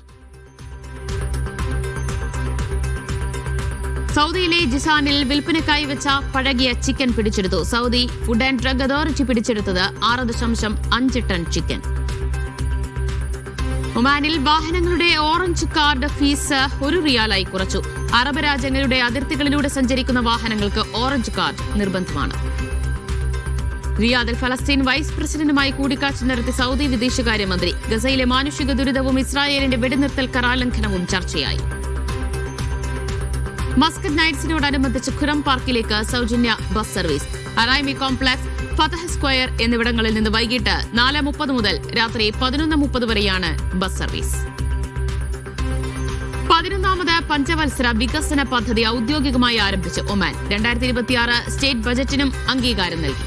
സൗദിയിലെ ജിസാനിൽ വിൽപ്പനക്കായി വെച്ച പഴകിയ ചിക്കൻ പിടിച്ചെടുത്തു. Saudi food and drug authority പിടിച്ചെടുത്തത് 6.5 ടൺ ചിക്കൻ. ഒമാനിൽ വാഹനങ്ങളുടെ ഓറഞ്ച് കാർഡ് ഫീസ് 1 റിയാലായി കുറച്ചു. അറബ് രാജ്യങ്ങളുടെ അതിർത്തികളിലൂടെ സഞ്ചരിക്കുന്ന വാഹനങ്ങൾക്ക് ഓറഞ്ച് കാർഡ് നിർബന്ധമാണ്. റിയാദിൽ ഫലസ്തീൻ വൈസ് പ്രസിഡന്റുമായി കൂടിക്കാഴ്ച നടത്തി സൗദി വിദേശകാര്യമന്ത്രി. ഗസയിലെ മാനുഷിക ദുരിതവും ഇസ്രായേലിന്റെ വെടിനിർത്തൽ കരാർ ലംഘനവും ചർച്ചയായി. മസ്കറ്റ് നൈറ്റ്സിനോടനുബന്ധിച്ച് ഖുരം പാർക്കിലേക്ക് സൗജന്യ ബസ് സർവീസ്. അറൈമി കോംപ്ലക്സ്, ഫതഹ് സ്ക്വയർ എന്നിവിടങ്ങളിൽ നിന്ന് വൈകിട്ട് 4:30 മുതൽ രാത്രി 11:30 വരെയാണ് ബസ് സർവീസ്. 11ാമത് പഞ്ചവത്സര വികസന പദ്ധതി ഔദ്യോഗികമായി ആരംഭിച്ച് ഒമാൻ. 2026 സ്റ്റേറ്റ് ബജറ്റിനും അംഗീകാരം നൽകി.